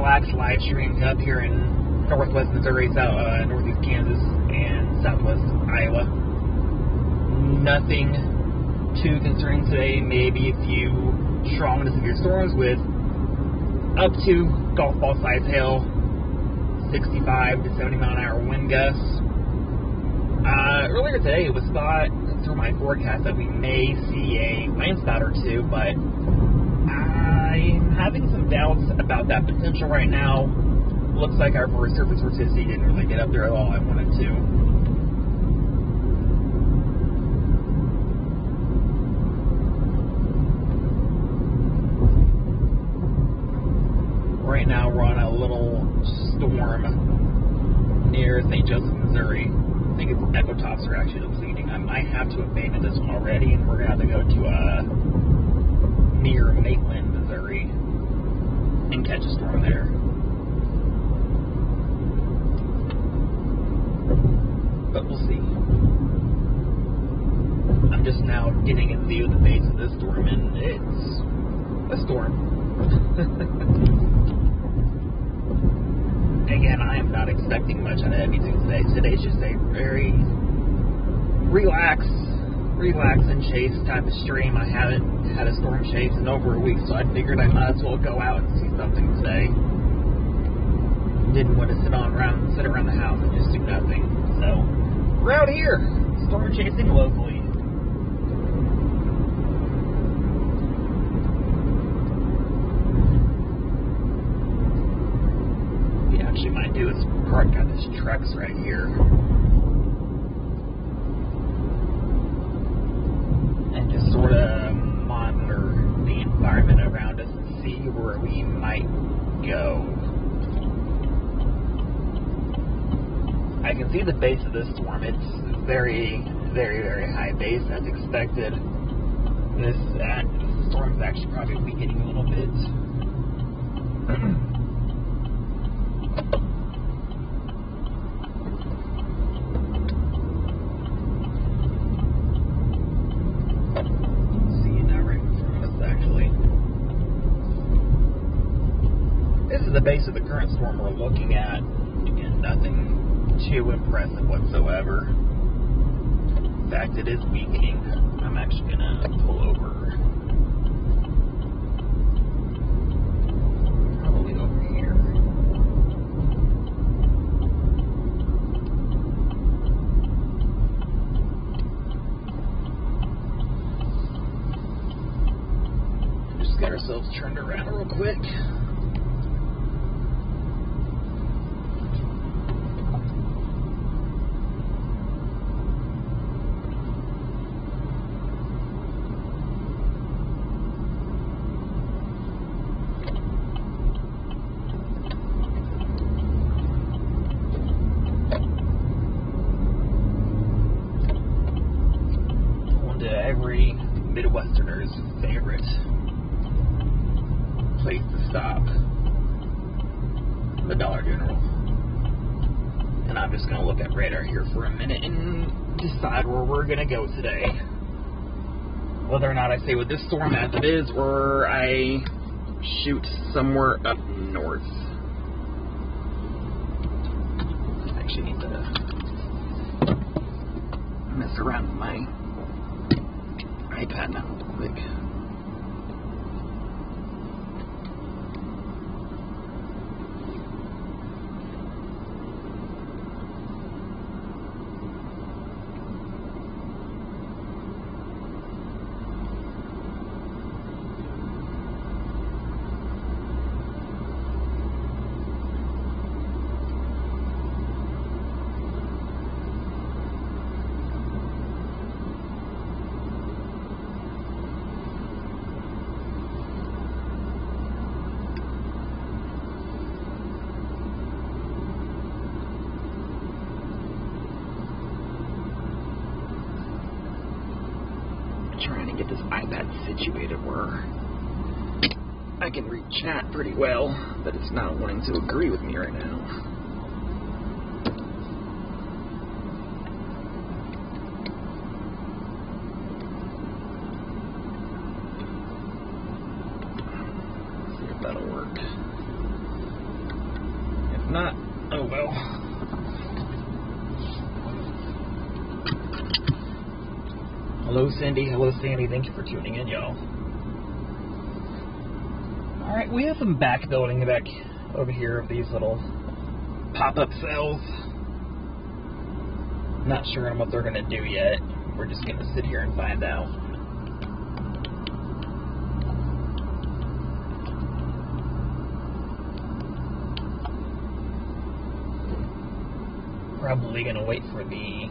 relaxed live stream up here in northwest Missouri, northeast Kansas, and southwest Iowa. Nothing too concerning today. Maybe a few strong to severe storms with up to golf ball size hail, 65 to 70 mile an hour wind gusts. Earlier today, it was thought through my forecast that we may see a landspout or two, but I'm having some doubts about that potential right now. Looks like our surface vorticity didn't really get up there at all. I wanted to. Right now, we're on a little storm near St. Joseph, Missouri. I think its echo tops are actually depleting. I might have to abandon this one already, and we're going to have to go to near Maitland, Missouri, and catch a storm there. But we'll see. I'm just now getting a view of the base of this storm, and it's a storm. Again, I am not expecting much out of anything today. Today's just a very relax and chase type of stream. I haven't had a storm chase in over a week, so I figured I might as well go out and see something today. Didn't want to sit around the house and just do nothing. So we're out here, storm chasing locally. What might do is park out his trucks right here and just sort of monitor the environment around us and see where we might go. I can see the base of this storm. It's very, very, very high base as expected. This storm is actually probably weakening a little bit. The base of the current storm we're looking at. Again, nothing too impressive whatsoever. In fact, it is weakening. I'm actually going to pull over. Probably over here. Just get ourselves turned around real quick. Every Midwesterner's favorite place to stop, the Dollar General. And I'm just going to look at radar here for a minute and decide where we're going to go today. Whether or not I stay with this storm as it is, or I shoot somewhere up north. I actually need to mess around with my iPad now real quick. Trying to get this iPad situated where I can read chat pretty well, but it's not wanting to agree with me right now. See if that'll work. Hello, Cindy. Hello, Sandy. Thank you for tuning in, y'all. Alright, we have some back building back over here of these little pop-up cells. Not sure on what they're going to do yet. We're just going to sit here and find out. Probably going to wait for the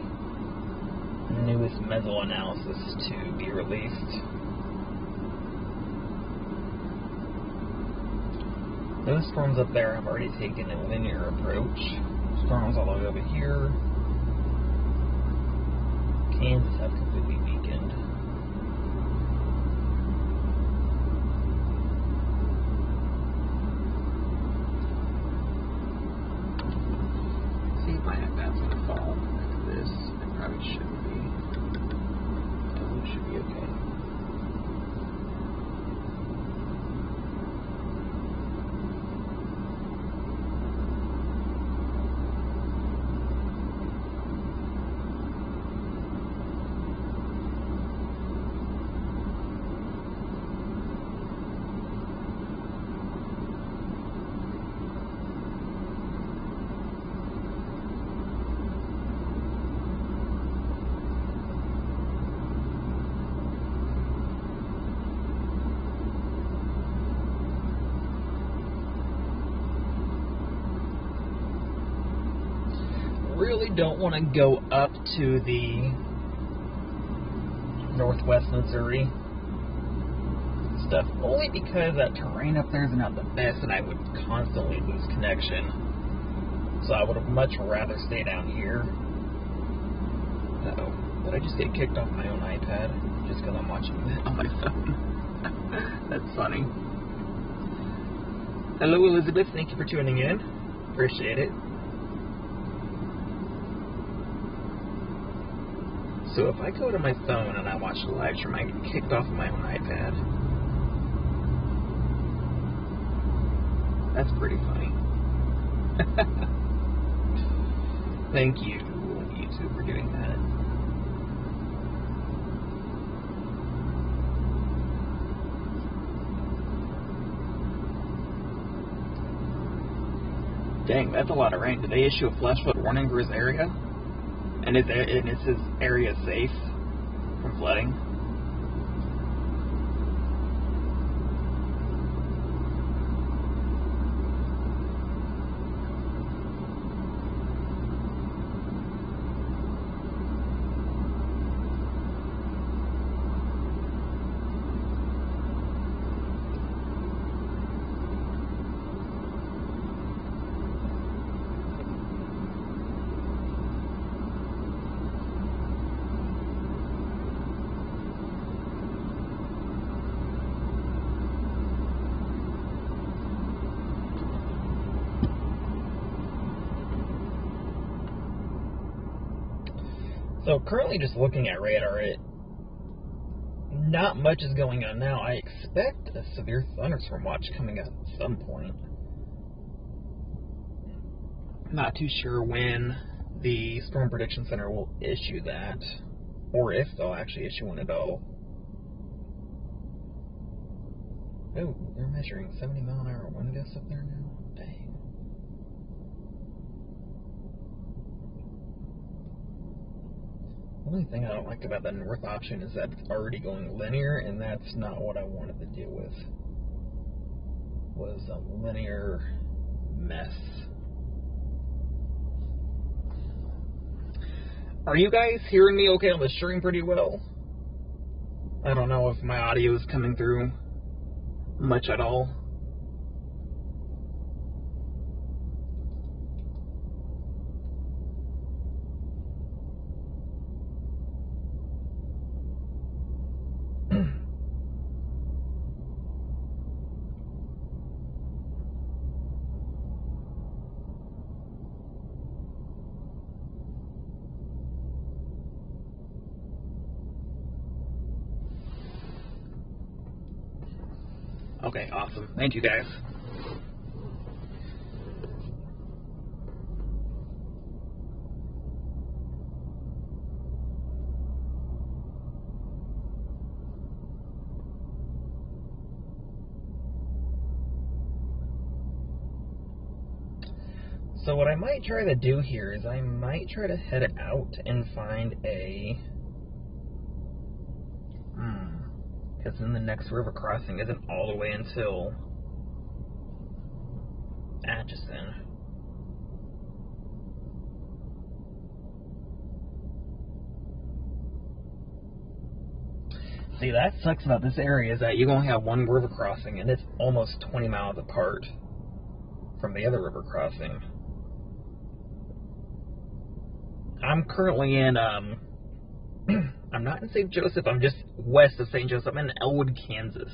newest meso analysis to be released. Those storms up there have already taken a linear approach. Storms all the way over here. Kansas have completely weakened. See if my that's going to fall like this. It probably shouldn't be. It should be okay. Really don't want to go up to the northwest Missouri stuff, only because that terrain up there is not the best and I would constantly lose connection. So I would have much rather stay down here. Uh-oh. Did I just get kicked off my own iPad just because I'm watching it on my phone? That's funny. Hello, Elizabeth. Thank you for tuning in. Appreciate it. So if I go to my phone and I watch the live stream, I get kicked off of my own iPad. That's pretty funny. Thank you, YouTube, for doing that. Dang, that's a lot of rain. Did they issue a flash flood warning for his area? And is his area safe from flooding? So currently just looking at radar, not much is going on now. I expect a severe thunderstorm watch coming out at some point. Not too sure when the Storm Prediction Center will issue that, or if they'll actually issue one at all. Oh, they're measuring 70-mile-an-hour wind gusts up there now? Dang. The only thing I don't like about that north option is that it's already going linear, and that's not what I wanted to deal with. Was a linear mess. Are you guys hearing me okay on the stream pretty well? I don't know if my audio is coming through much at all. Okay, awesome. Thank you, guys. So what I might try to do here is I might try to head out and find a... Because then the next river crossing isn't all the way until Atchison. See, that sucks about this area is that you only have one river crossing, and it's almost 20 miles apart from the other river crossing. I'm currently in, I'm not in St. Joseph, I'm just west of St. Joseph. I'm in Elwood, Kansas.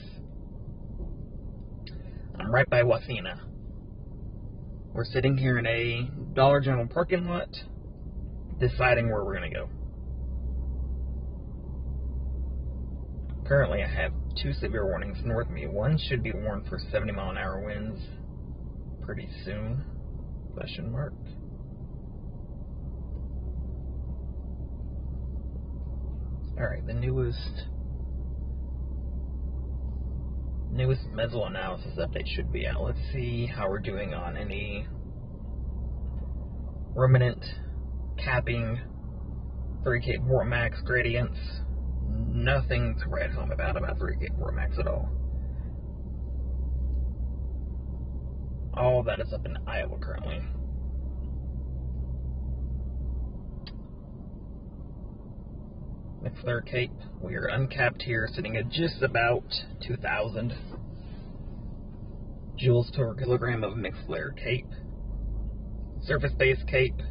I'm right by Wasena. We're sitting here in a Dollar General parking lot, deciding where we're going to go. Currently, I have 2 severe warnings north of me. One should be warned for 70-mile-an-hour winds pretty soon, question mark. Alright, the newest meso analysis update should be out. Let's see how we're doing on any remnant capping, 3K Vortex Max gradients. Nothing to write home about 3K Vortex Max at all. All of that is up in Iowa currently. McFlare Cape, we are uncapped here, sitting at just about 2,000 joules per kilogram of McFlare Cape. Surface-based Cape,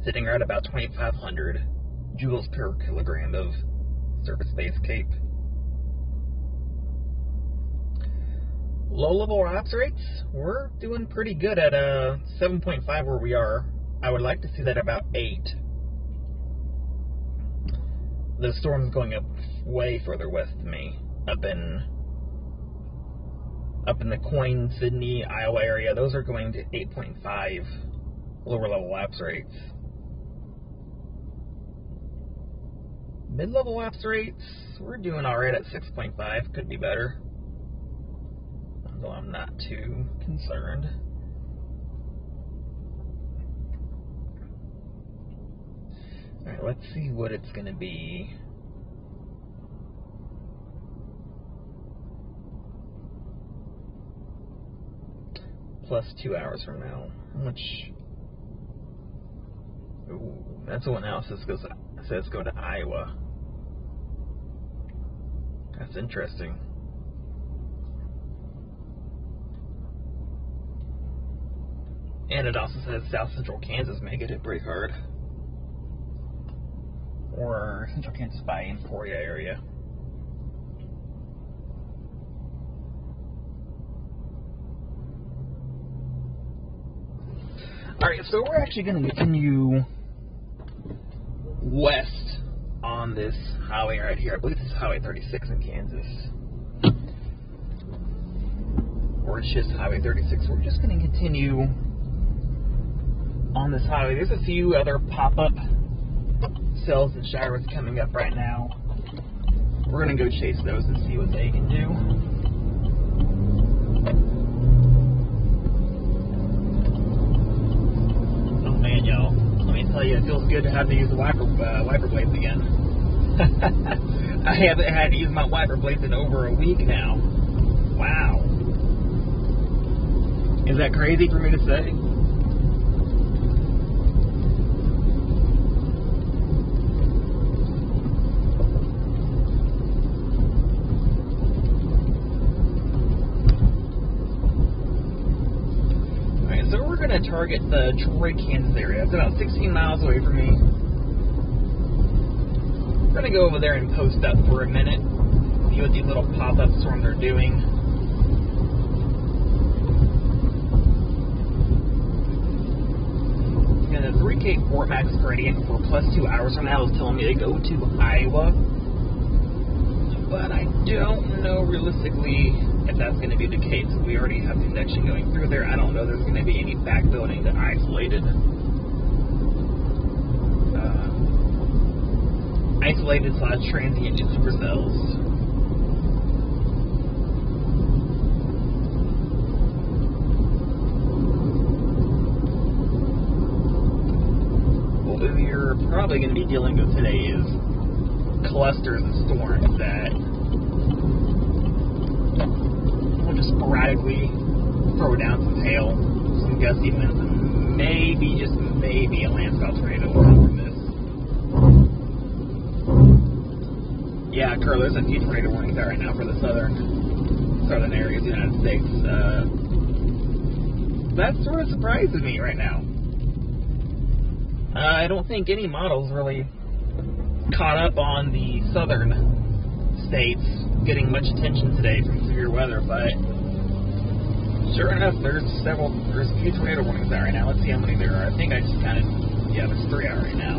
sitting right about 2,500 joules per kilogram of surface-based Cape. Low-level ops rates, we're doing pretty good at 7.5 where we are. I would like to see that about 8. The storm's going up way further west than me, up in the Coyne, Sydney, Iowa area. Those are going to 8.5 lower level lapse rates. Mid-level lapse rates, we're doing alright at 6.5, could be better. Although I'm not too concerned. Alright, let's see what it's going to be. Plus 2 hours from now. How much? Ooh, that's what analysis says go to Iowa. That's interesting. And it also says South Central Kansas may get hit pretty hard. Or Central Kansas by Emporia area. Alright, so we're actually going to continue west on this highway right here. I believe this is Highway 36 in Kansas. Or it's just Highway 36. We're just going to continue on this highway. There's a few other pop-up cells and showers coming up right now. We're going to go chase those and see what they can do. Oh man, y'all. Let me tell you, it feels good to have to use the wiper blades again. I haven't had to use my wiper blades in over a week now. Wow. Is that crazy for me to say? Going to target the Troy, Kansas area. It's about 16 miles away from me. We're going to go over there and post up for a minute, see what these little pop-up storms are doing. And the 3K Vortex Max gradient for plus 2 hours from now is telling me to go to Iowa. But I don't know realistically if that's going to be the case. We already have connection going through there. I don't know there's going to be any backbuilding to isolated / transient supercells. probably going to be dealing with today is clusters of storms that will just sporadically throw down some hail, some gusty winds, and maybe, just maybe, a landspout tornado will come from this. Yeah, Carl, there's a few tornado warnings out right now for the southern areas of the United States. That sort of surprises me right now. I don't think any models really caught up on the southern states getting much attention today from severe weather, but sure enough, there's a few tornado warnings out right now. Let's see how many there are. I think I just counted, yeah, there's 3 out right now.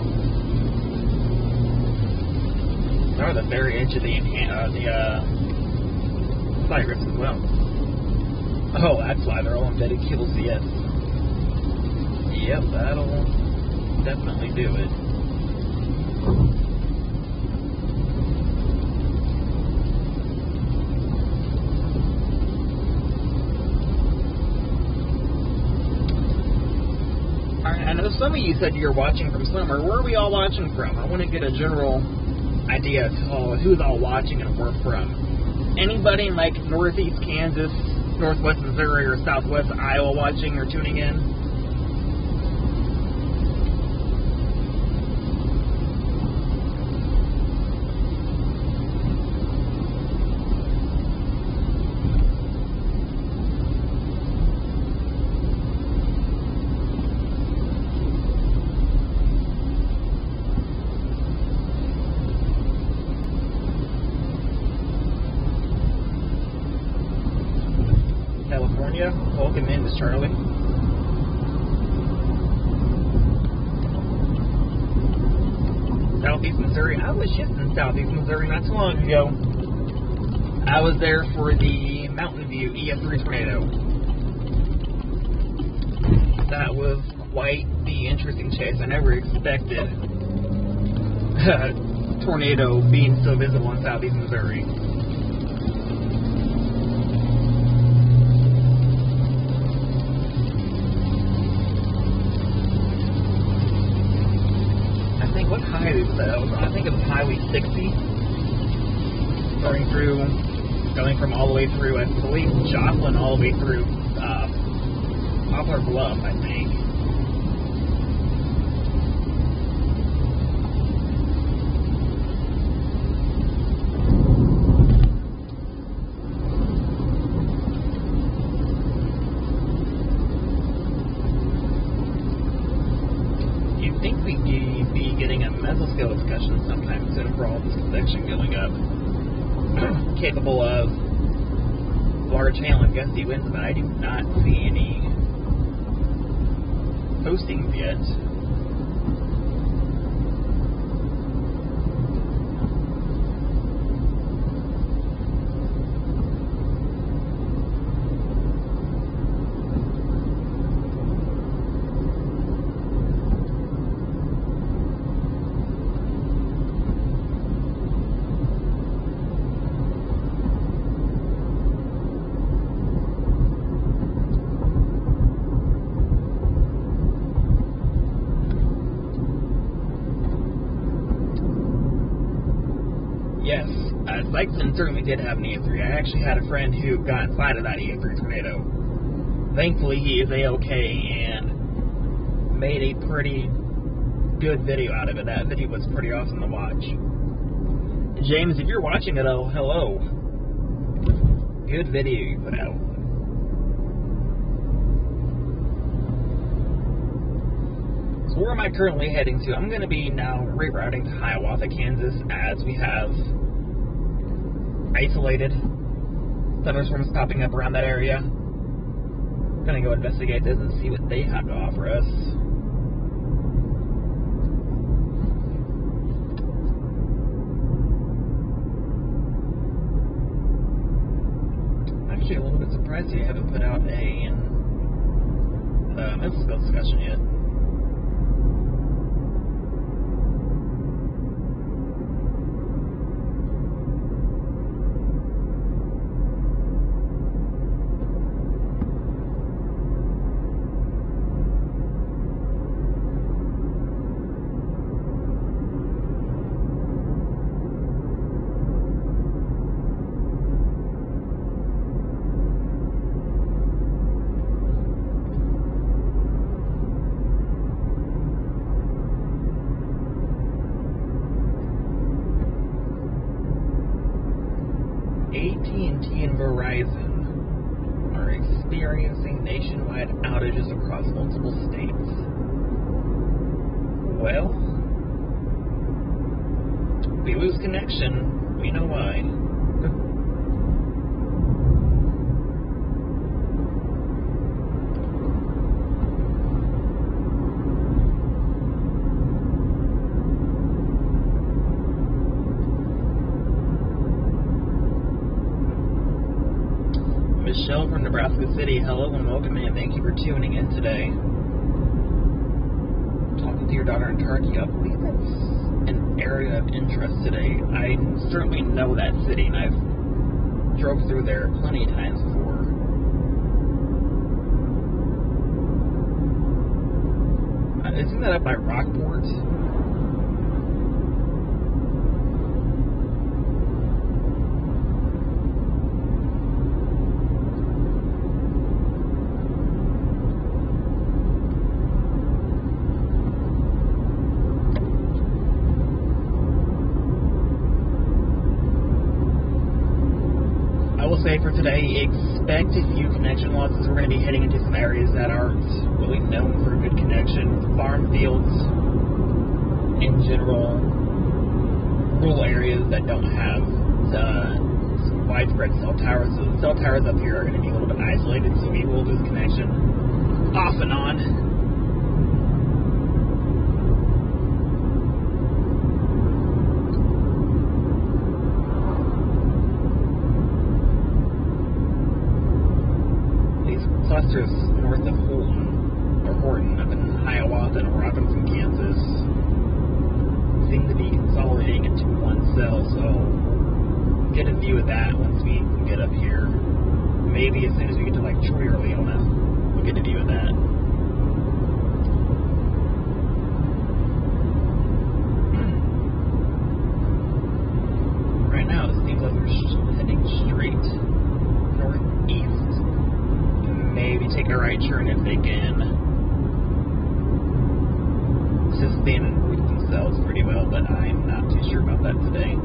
They're the very edge of the Cypress as well. Oh, that's why they're all embedded QLCS. Yep, that'll definitely do it. Alright, I know some of you said you're watching from somewhere. Where are we all watching from? I want to get a general idea of who's all watching and where from. Anybody in like northeast Kansas, northwest Missouri, or southwest Iowa watching or tuning in? Welcome in, Miss Charlie. Southeast Missouri. I was just in Southeast Missouri not too long ago. I was there for the Mountain View EF3 tornado. That was quite the interesting chase. I never expected a tornado being so visible in Southeast Missouri. What high is that? I think it was Highway 60, going from all the way through, I believe, Joplin, all the way through Poplar Bluff, I think. You'd think we'd be getting a mesoscale discussion sometime soon for all this convection going up, capable of large hail and gusty winds, but I do not see any postings yet. Yes, Lexington certainly did have an EF3. I actually had a friend who got inside of that EF3 tornado. Thankfully, he is A-okay and made a pretty good video out of it. That video was pretty awesome to watch. James, if you're watching it, oh, hello. Good video you put out. So where am I currently heading to? I'm going to be now rerouting to Hiawatha, Kansas, as we have isolated thunderstorms popping up around that area. I'm going to go investigate this and see what they have to offer us. I'm actually a little bit surprised you haven't put out a mesoscale discussion yet. AT&T and Verizon are experiencing nationwide outages across multiple states. Well, if we lose connection, we know why. Michelle from Nebraska City, hello and welcome, and thank you for tuning in today. Talking to your daughter in Turkey, I believe that's an area of interest today. I certainly know that city, and I've drove through there plenty of times before. Isn't that up by Rockport? Say for today, expect a few connection losses. We're going to be heading into some areas that aren't really known for good connection. Farm fields, in general, rural areas that don't have some widespread cell towers. So the cell towers up here are going to be a little bit isolated, so we will lose connection off and on. Clusters north of Horton up in Hiawatha and Robinson, Kansas seem to be consolidating into one cell, so get a view of that once we get up here. Maybe as soon as we get to like Troy or Leona, we'll get a view of that. Right now it seems like we're heading straight northeast. Maybe take a right turn if they can sustain and root themselves pretty well, but I'm not too sure about that today.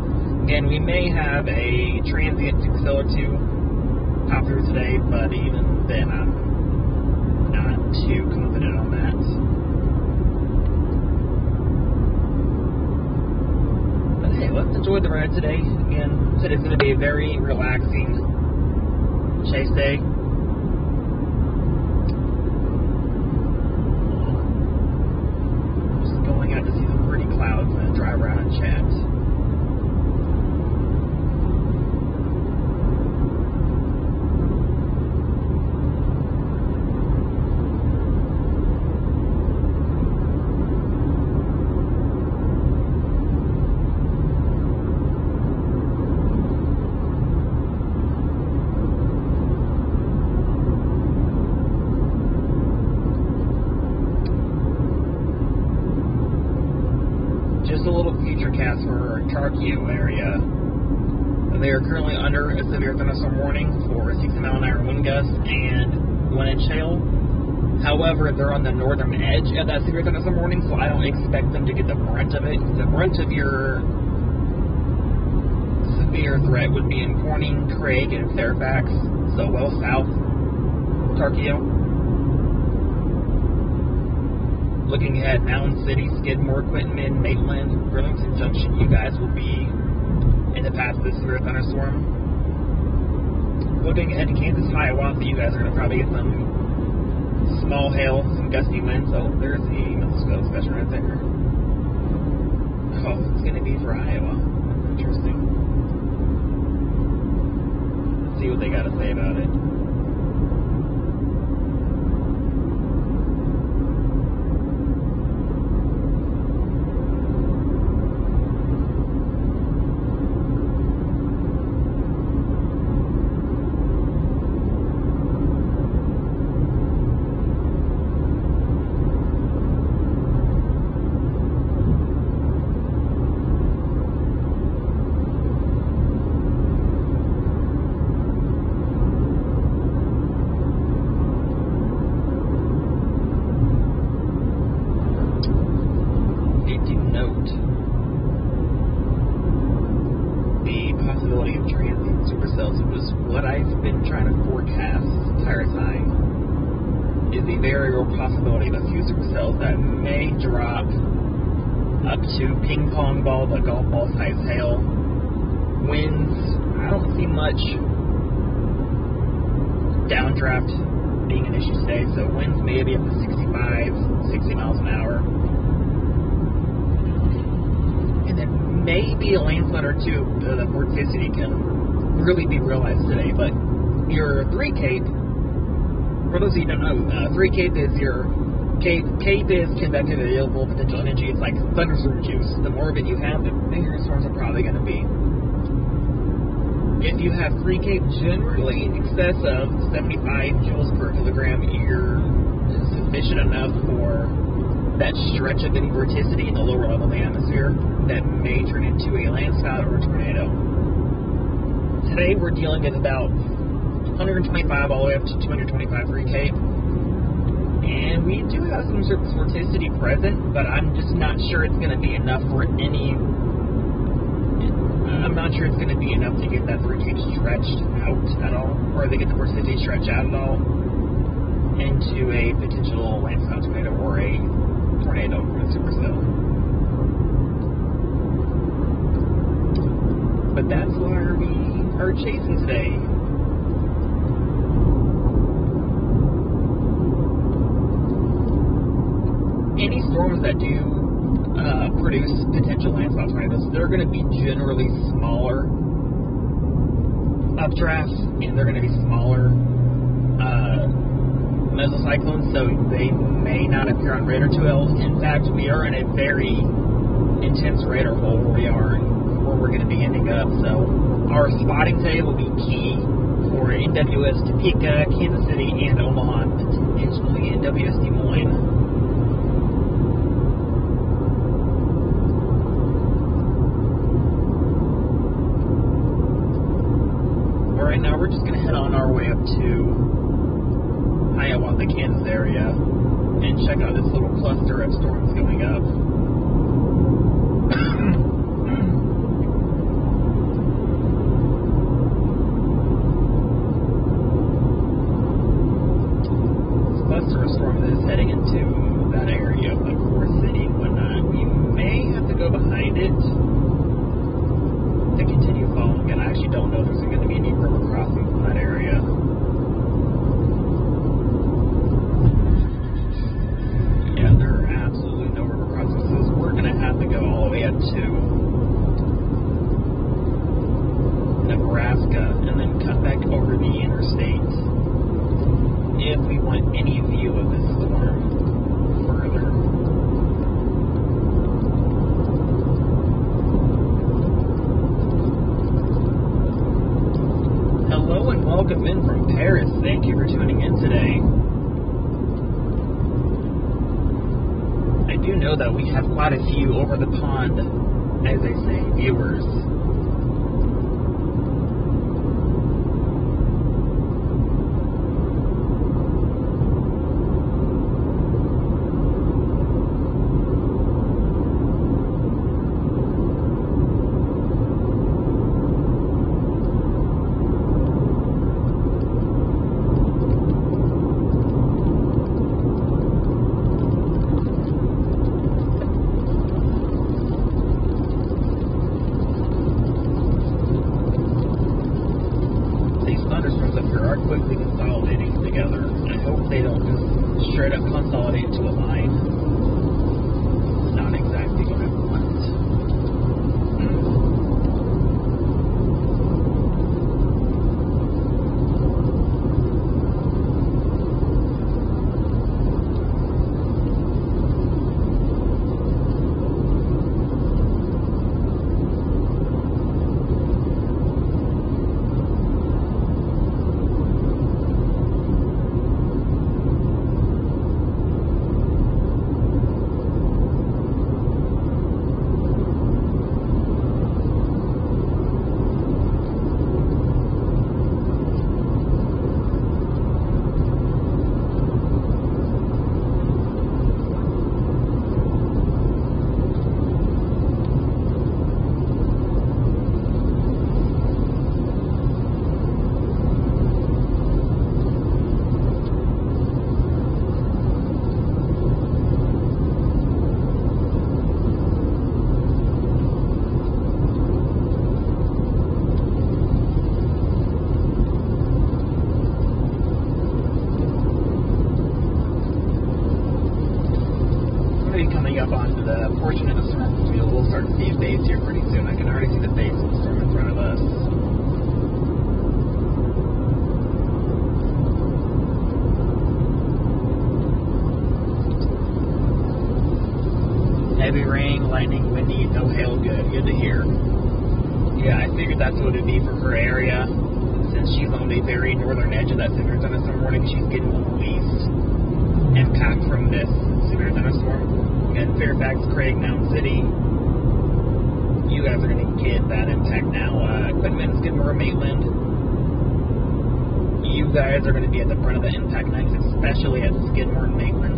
Again, we may have a transient cell or two pop through today, but even then I'm not too confident on that. But hey, let's enjoy the ride today. Again, today's going to be a very relaxing chase day. To see some pretty clouds and drive around and chat. Area. They are currently under a severe thunderstorm warning for 60-mile-an-hour wind gusts and 1-inch hail. However, they're on the northern edge of that severe thunderstorm warning, so I don't expect them to get the brunt of it. The brunt of your severe threat would be in Corning, Craig, and Fairfax, so well south, Tarkio. Looking ahead, Mountain City, Skidmore, Quitman, Maitland, Burlington Junction, you guys will be in the path of this severe thunderstorm. Looking ahead to Kansas, Hiawatha, you guys are going to probably get some small hail, some gusty winds. So there's the Minnesota special right there. Oh, it's going to be for Iowa. Interesting. Let's see what they got to say about it. supercells, which is what I've been trying to forecast this entire time, is a very real possibility of a few supercells that may drop up to ping pong ball to golf ball size hail. Winds, I don't see much downdraft being an issue today, so winds maybe up to 65, 60 miles an hour. And then maybe a landslide or two the vorticity can really be realized today. But your 3 Cape, for those of you who don't know, 3 Cape is your Cape is convective available potential energy. It's like thunderstorm juice. The more of it you have, the bigger your storms are probably going to be. If you have 3 Cape generally in excess of 75 joules per kilogram, you're sufficient enough for that stretch of any vorticity in the lower level of the atmosphere that may turn into a landspout or a tornado. Today we're dealing with about 125 all the way up to 225 3 Cape. And we do have some surface vorticity present, but I'm just not sure it's going to be enough for any. I'm not sure it's going to be enough to get that 3 Cape stretched out at all, or to get the vorticity stretched out at all into a potential landspout tornado or a tornado for the supercell. But that's why we are chasing today. Any storms that do produce potential landspout tornadoes, they're going to be generally smaller updrafts, and they're going to be smaller mesocyclones, so they may not appear on radar too well. In fact, we are in a very intense radar hole where we are and where we're going to be ending up. So our spotting today will be key for NWS Topeka, Kansas City, and Omaha, potentially NWS Des Moines. Right now, we're just going to head on our way up to Iowa, the Kansas area, and check out this little cluster of storms going up. This cluster of storms is heading into that area of Forest City and whatnot. We may have to go behind it to continue following it. I actually don't know if there's going to be any river crossings in that area. Yeah, there are absolutely no river crossings, so we're going to have to go all the way up to Nebraska and then cut back over the interstate if we want any view of this storm further. Hello and welcome in from Paris. Thank you for tuning in today. I do know that we have quite a few over the pond, as they say, viewers. face here pretty soon. I can already see the face of the storm in front of us. Heavy rain, lightning, windy, no hail. Good to hear. Yeah, I figured that's what it'd be for her area. Since she's on the very northern edge of that severe thunderstorm warning, she's getting the least impact from this severe thunderstorm. And Fairfax, Craig, Mound City, you guys are going to get that impact now. Quinman, Skidmore, Maitland, you guys are going to be at the front of the impact next, especially at Skidmore and Maitland.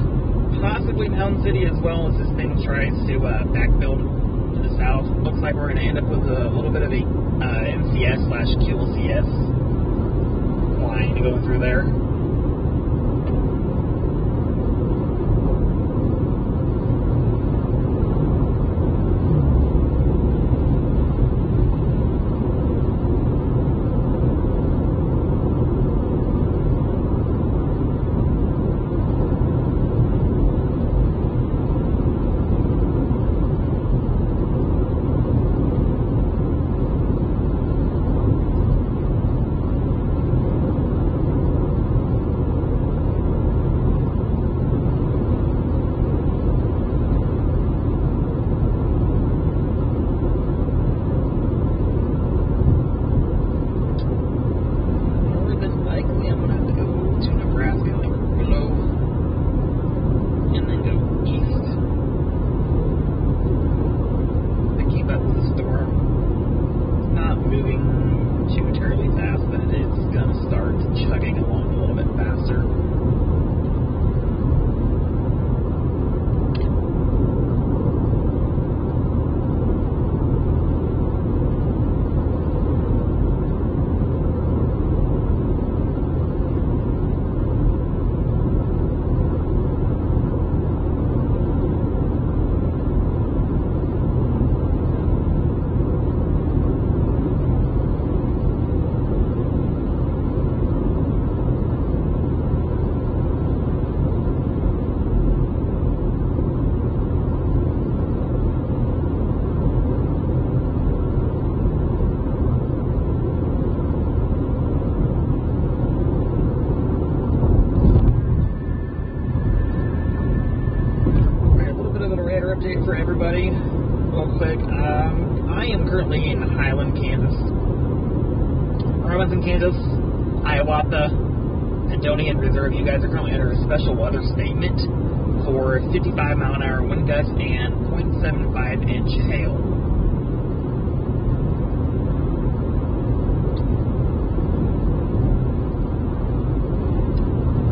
Possibly Mound City as well, as this thing tries to backbuild to the south. Looks like we're going to end up with a little bit of a MCS/QLCS line going through there. For everybody, real quick. I am currently in Highland, Kansas, Robinson, Kansas, Hiawatha, Adonian Reserve. You guys are currently under a special weather statement for 55-mile-an-hour wind gusts and 0.75-inch hail.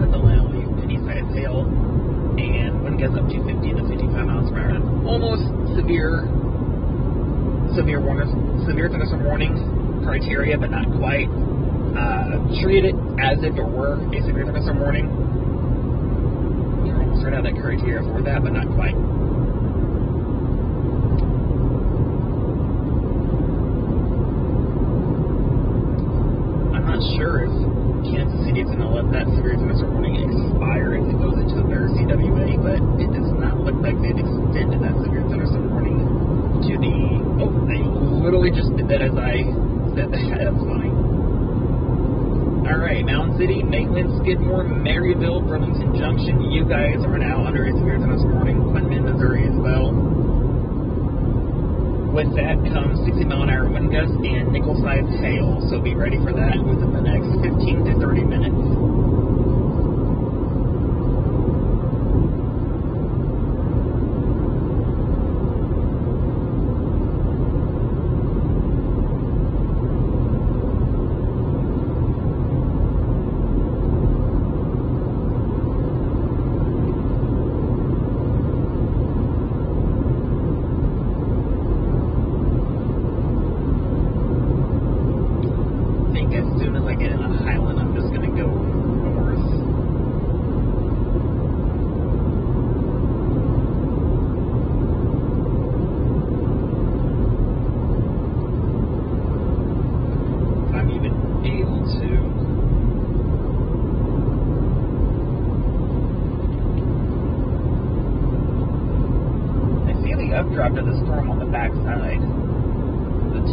That's allowing penny-sized hail and wind gusts up to 50 to 55 miles per hour. Almost severe thunderstorm warning criteria, but not quite. Treat it as if it were a severe thunderstorm warning. You know, almost right out that criteria for that, but not quite. I'm not sure if Kansas City is going to let that severe thunderstorm warning expire if it goes into their CWA, but it does not look like they've extended that severe thunderstorm warning to the... Oh, they literally just did that as I said that. That's funny. Alright, Mound City, Maitland, Skidmore, Maryville, Burlington Junction, you guys are now under a severe thunderstorm warning. Quinman, Missouri as well. With that comes 60-mile-an-hour wind gusts and nickel-sized hail, so be ready for that within the next 15 to 30 minutes. As soon as I get in a Highland, I'm just going to go north.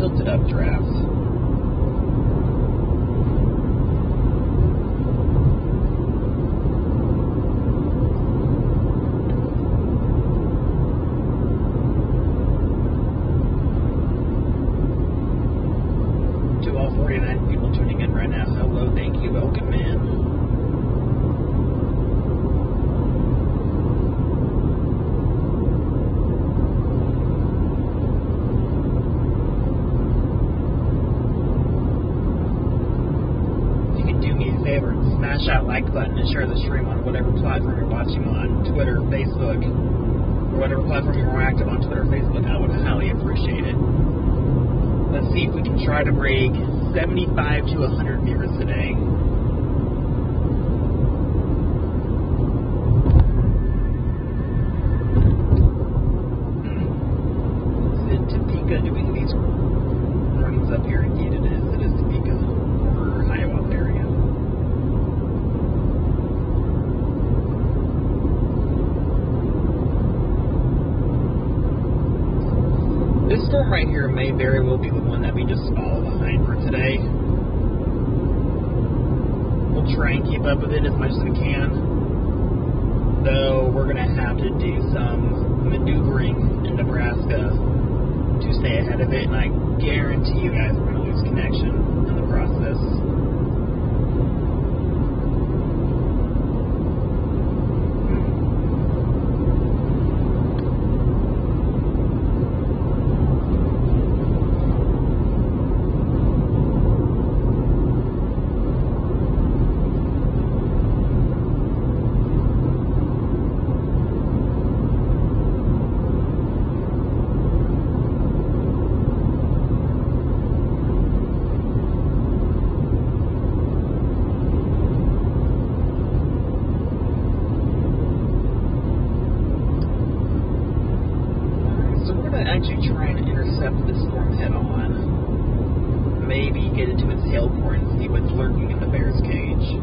tilted updrafts. To all 49 people tuning in right now, hello, thank you, welcome in. Smash that like button and share the stream on whatever platform you're watching on, Twitter, Facebook, or whatever platform you're more active on, Twitter, Facebook. I would highly appreciate it. Let's see if we can try to break 75 to 100 viewers today. Is it Topeka doing these runs up here? Indeed it is. It is Topeka, or Iowa area. This storm right here may very well be the one that we just follow behind for today. We'll try and keep up with it as much as we can, though we're going to have to do some maneuvering in Nebraska to stay ahead of it, and I guarantee you guys we're going to lose connection in the process. Actually try and intercept the storm head on. Maybe get into its tail port and see what's lurking in the bear's cage.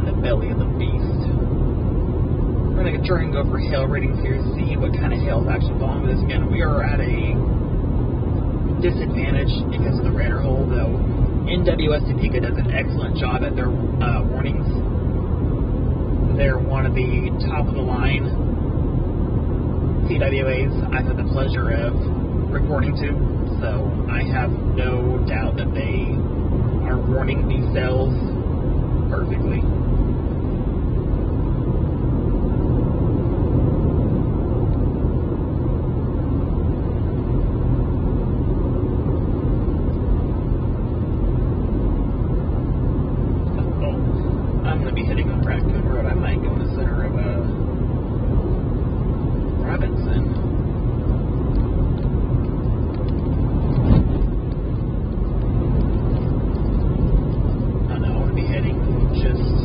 In the belly of the beast. We're going to try and go for hail ratings here, see what kind of hail is actually falling with this. Again, we are at a disadvantage because of the radar hole, though NWS Topeka does an excellent job at their warnings. They're one of the top of the line CWAs I've had the pleasure of reporting to, so I have no doubt that they are warning these cells perfectly. I'm going to be hitting on Raccoon Road. I might go in the center of Robinson. Oh no, I want to be heading just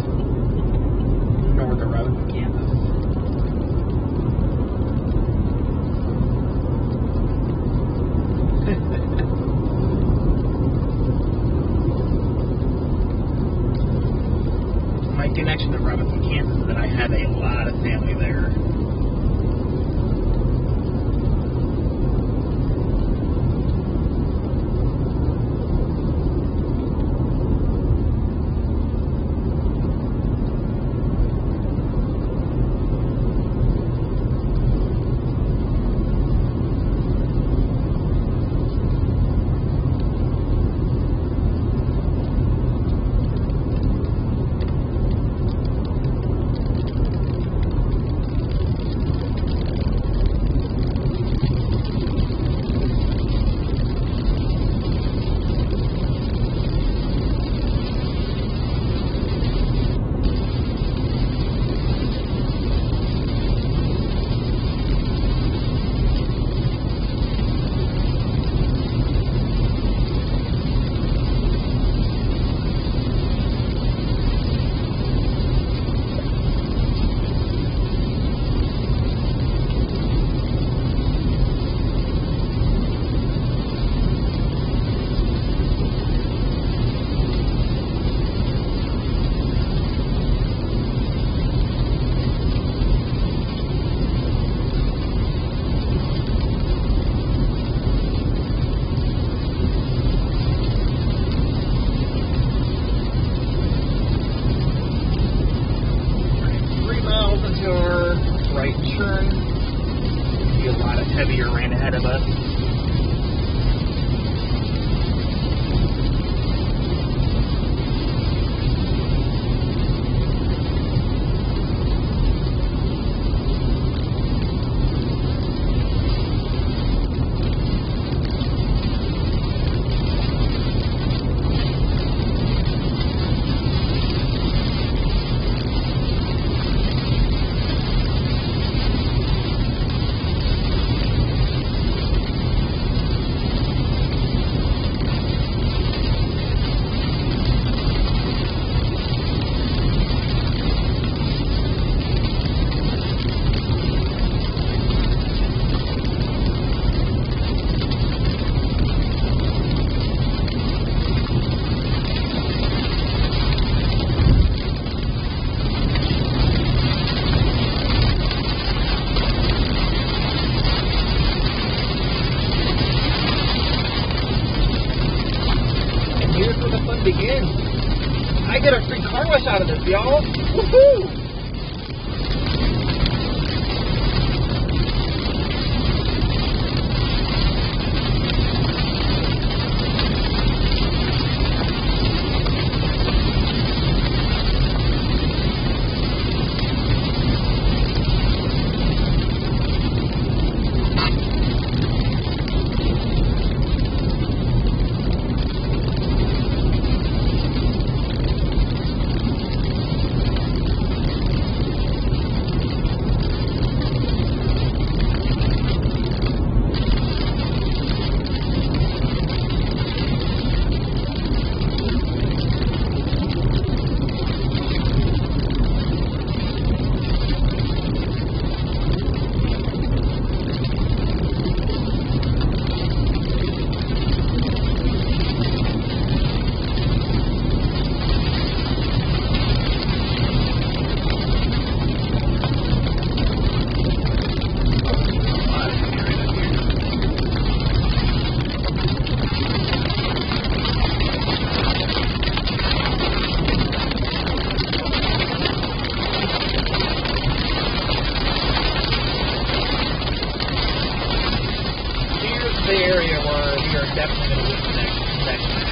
might get a free car wash out of this, y'all. Woohoo! The area where we are definitely going to lose next time.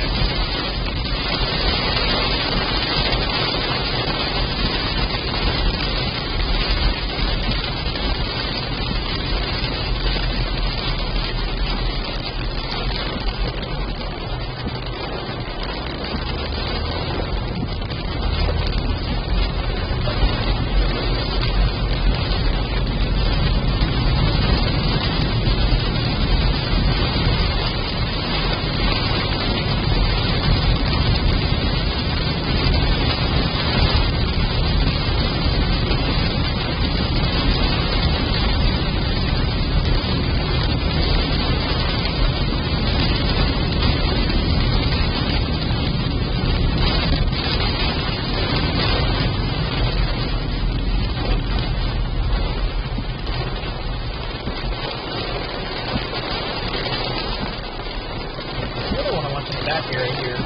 Back area here.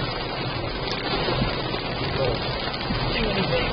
Cool. See anything.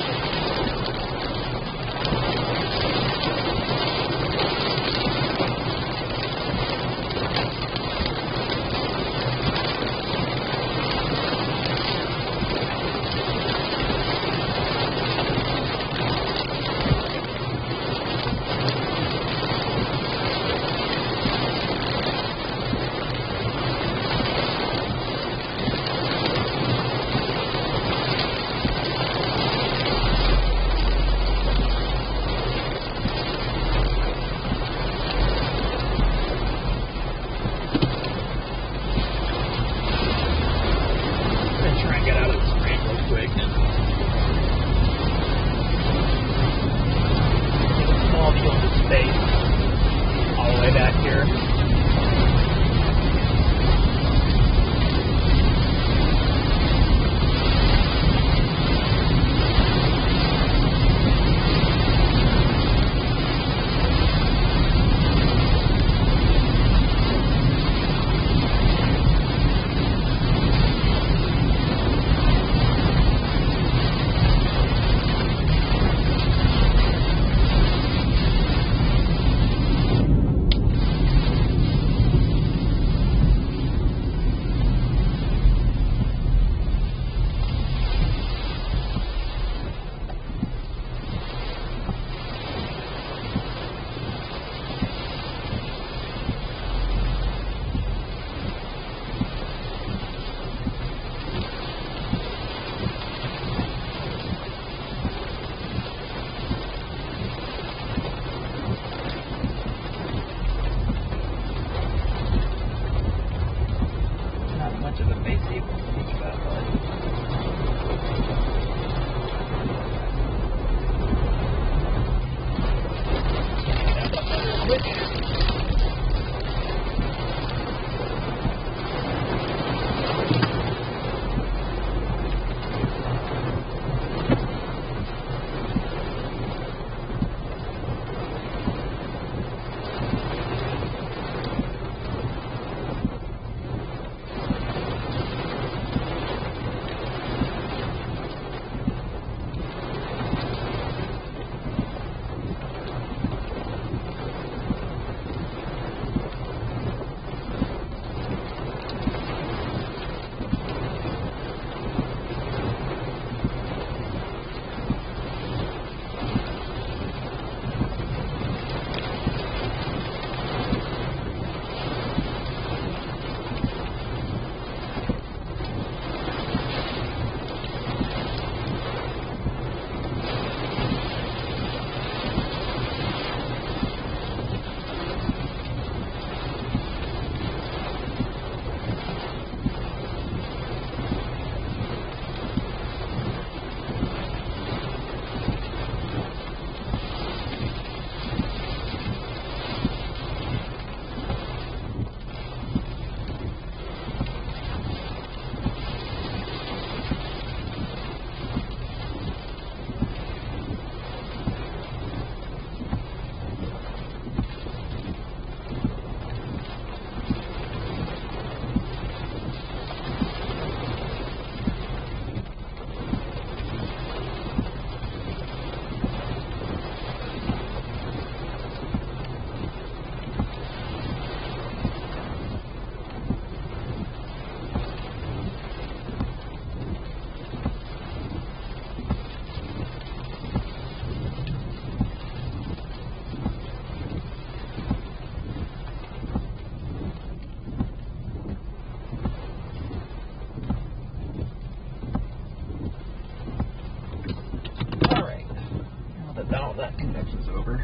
switches over.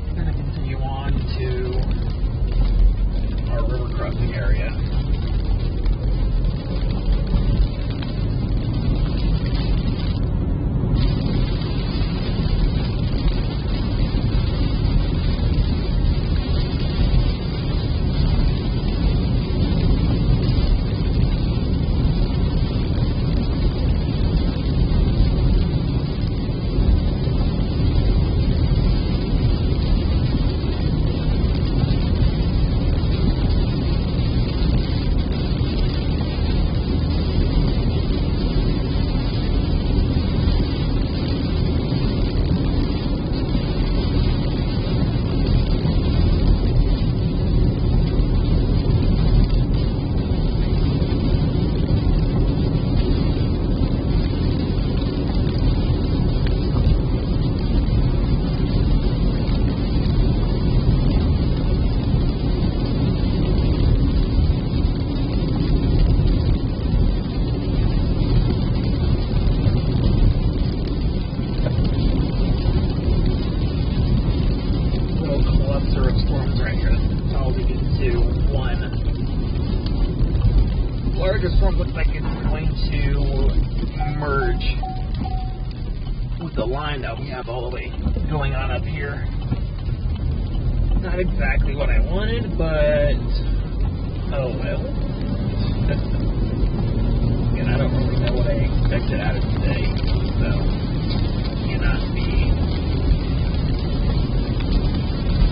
I'm going to continue on to our river crossing area. Storm looks like it's going to merge with the line that we have all the way going on up here. Not exactly what I wanted, but oh well. And I don't really know what I expected out of today, so cannot be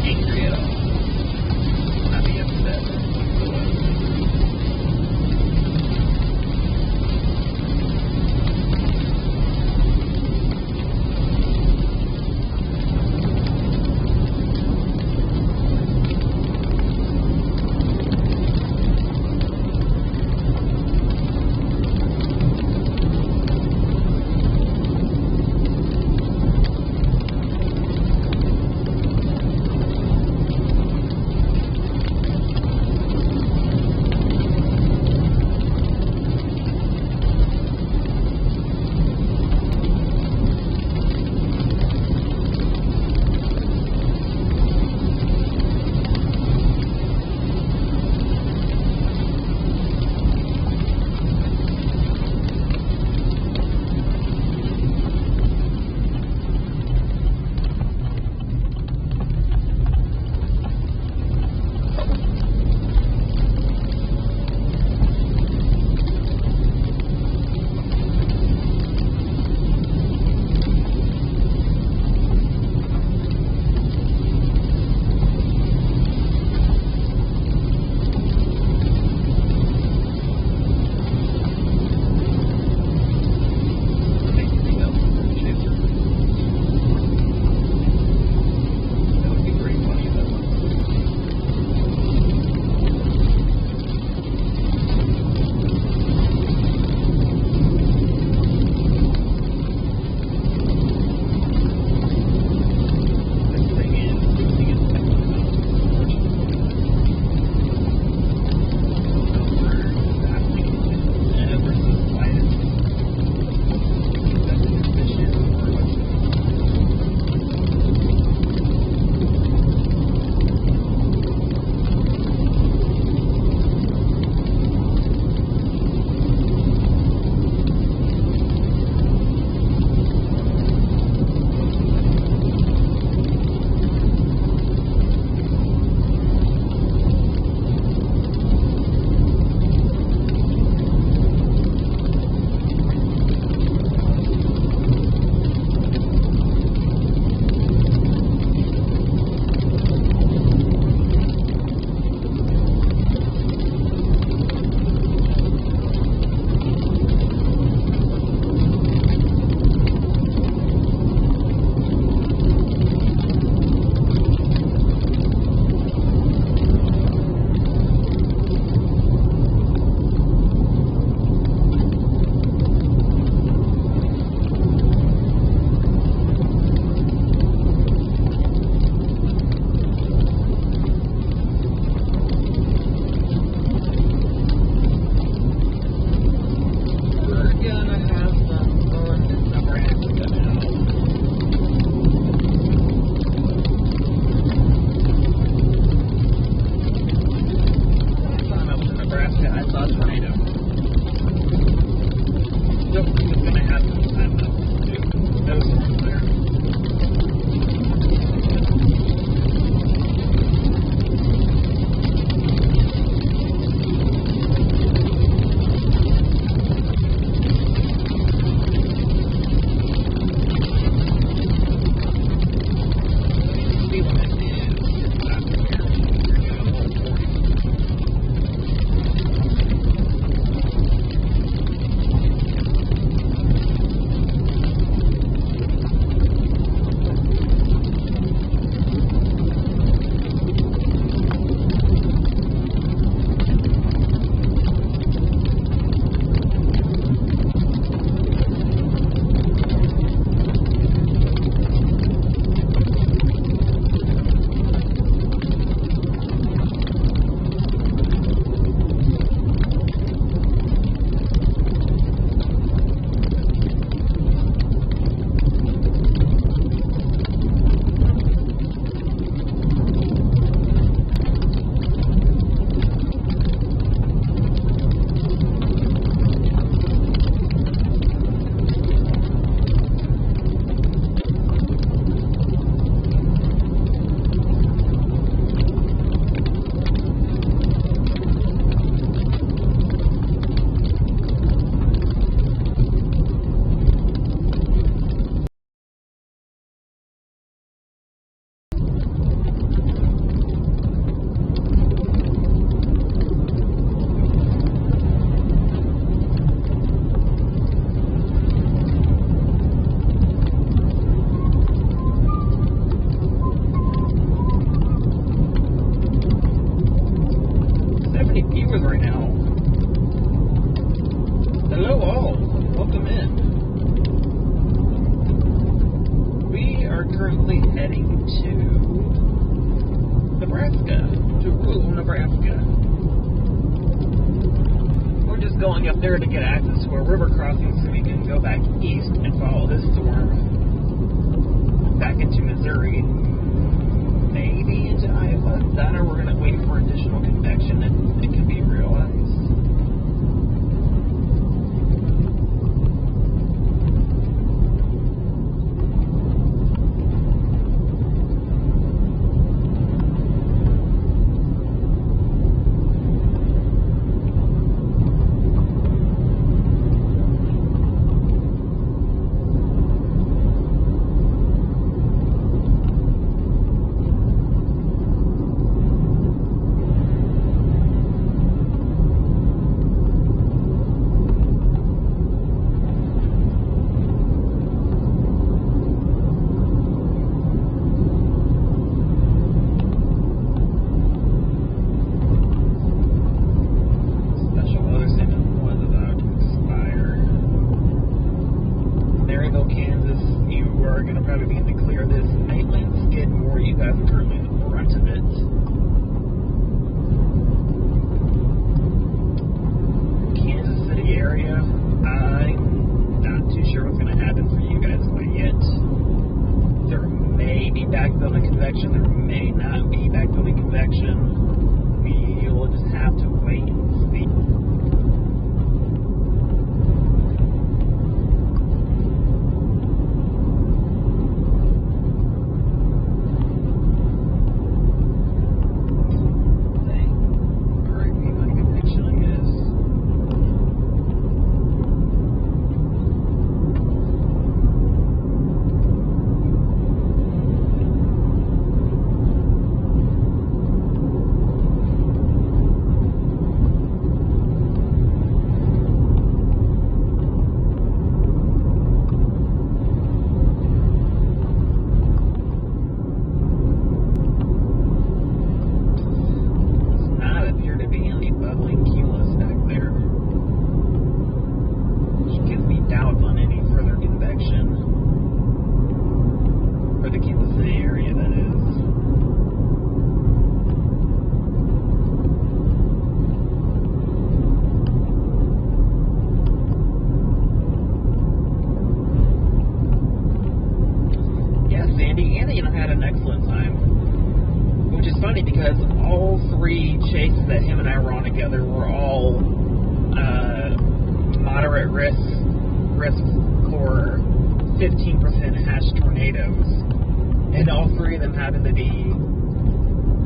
angry at all. Not be upset. heading to Nebraska, to rural Nebraska. We're just going up there to get access to a river crossing so we can go back east and follow this storm back into Missouri, maybe into Iowa. That or we're going to wait for additional convection and it can be realized. Because all three chases that him and I were on together were all moderate risk for 15% hash tornadoes, and all three of them happened to be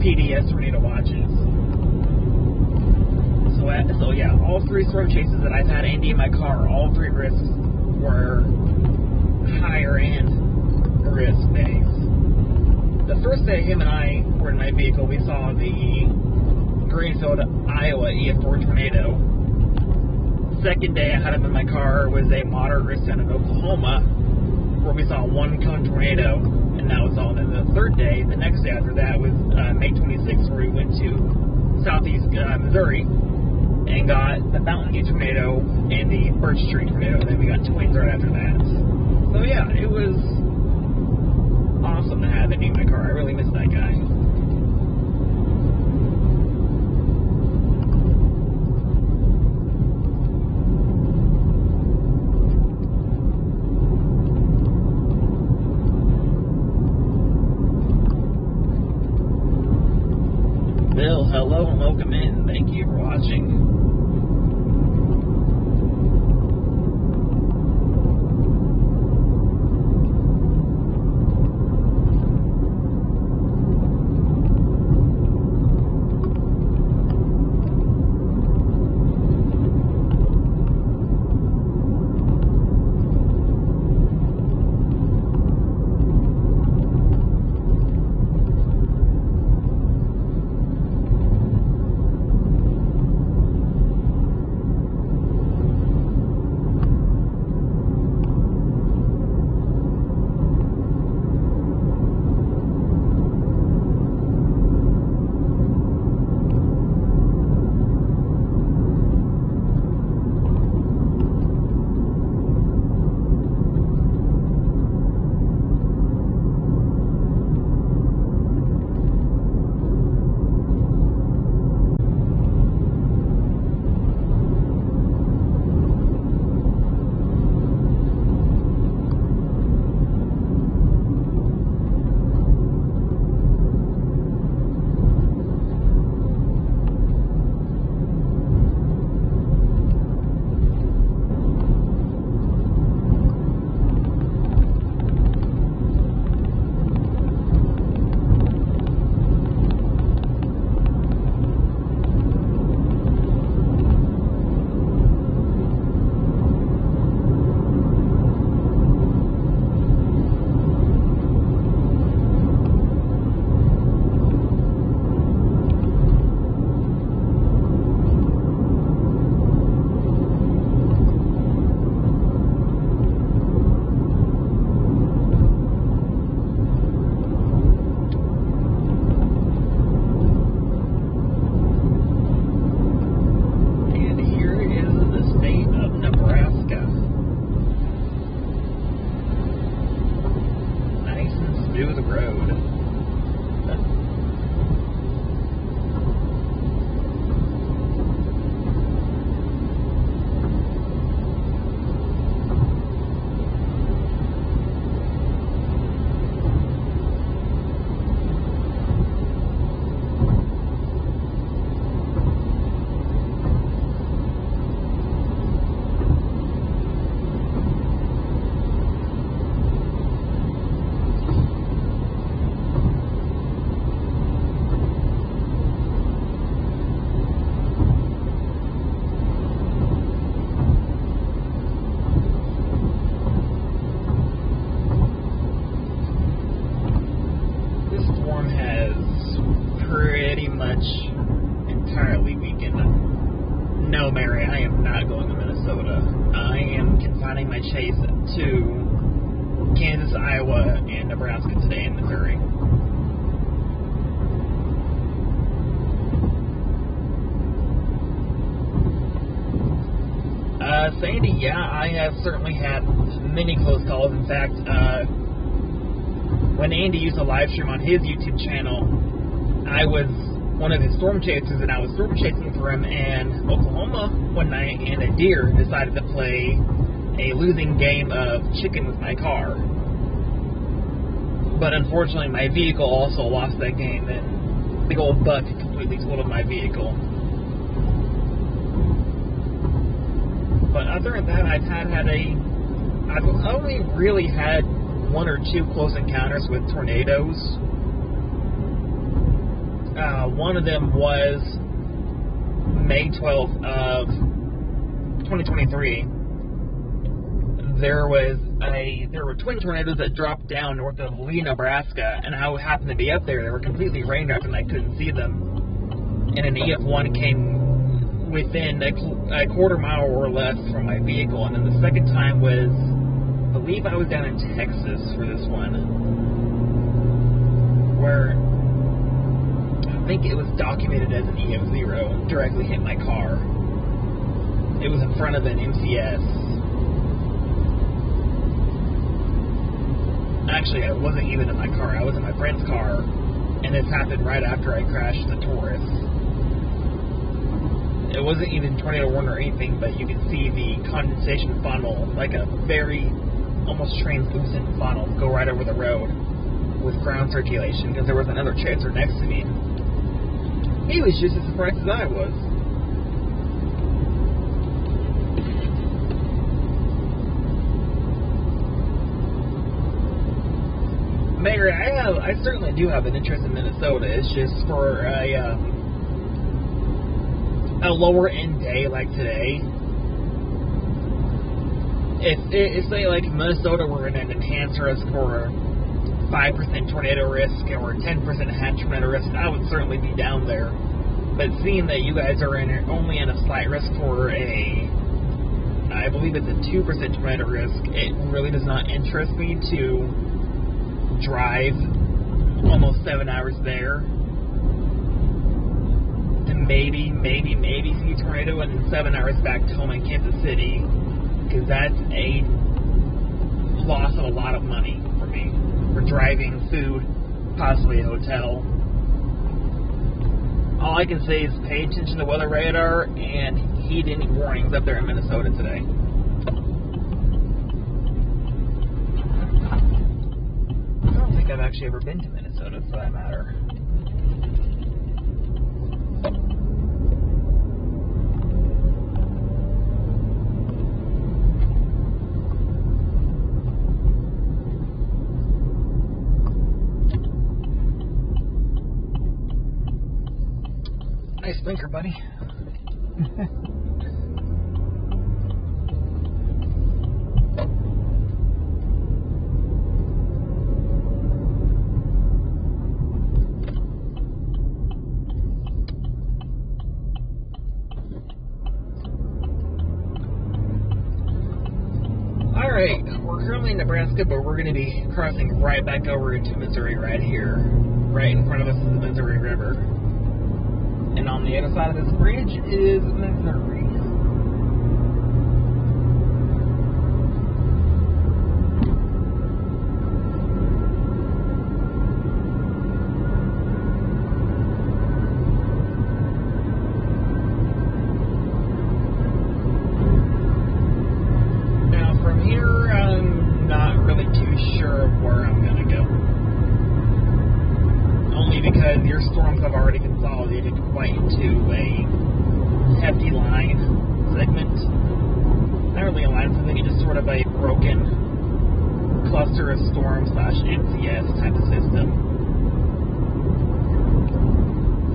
PDS tornado watches. So yeah, all three storm chases that I've had Andy in my car, all three risks were higher end risk days. The first day him and I were in my vehicle, we saw the Greenfield, Iowa EF4 tornado. Second day I had him in my car was a moderate risk down in Oklahoma, where we saw one cone tornado, and that was all. And then the third day, the next day after that, was May 26th, where we went to southeast Missouri and got the Mountain View tornado and the Birch Tree tornado. And then we got twins right after that. So yeah, it was awesome to have Andy in my car. I really miss that guy. Bill, hello and welcome in. Thank you for watching. road. Entirely weakened. No, Mary, I am not going to Minnesota. I am confining my chase to Kansas, Iowa, and Nebraska today, and Missouri. Sandy, yeah, I have certainly had many close calls. In fact, when Andy used to live stream on his YouTube channel, I was one of his storm chasers, and I was storm chasing for him in Oklahoma one night, and a deer decided to play a losing game of chicken with my car. But unfortunately, my vehicle also lost that game, and big old buck completely totaled my vehicle. But other than that, I've only really had one or two close encounters with tornadoes. One of them was May 12th of 2023. There were twin tornadoes that dropped down north of Lee, Nebraska, and I happened to be up there. They were completely rain wrapped, and I couldn't see them. And an EF1 came within a quarter mile or less from my vehicle. And then the second time was, I believe I was down in Texas for this one, where I think it was documented as an EF0, directly hit my car. It was in front of an MCS. Actually, I wasn't even in my car. I was in my friend's car, and this happened right after I crashed the Taurus. It wasn't even tornado warning or anything, but you could see the condensation funnel, like a very almost translucent funnel, go right over the road with ground circulation, because there was another chaser next to me. He was just as surprised as I was. Mayor, I certainly do have an interest in Minnesota. It's just for a lower end day like today. If say like Minnesota were in an enhanced risk for 5% tornado risk or 10% hatch tornado risk, I would certainly be down there. But seeing that you guys are only in a slight risk for I believe it's a 2% tornado risk, it really does not interest me to drive almost 7 hours there to maybe see a tornado, and then 7 hours back to home in Kansas City, because that's a loss of a lot of money for me, for driving, food, possibly a hotel. All I can say is pay attention to weather radar and heed any warnings up there in Minnesota today. I don't think I've actually ever been to Minnesota, for that matter. Nice blinker, buddy. Alright, we're currently in Nebraska, but we're going to be crossing right back over into Missouri right here. Right in front of us is the Missouri River. And on the other side of this bridge is Missouri. because your storms have already consolidated quite into a hefty line segment. Not really a line segment, just sort of a broken cluster of storms / NCS type of system.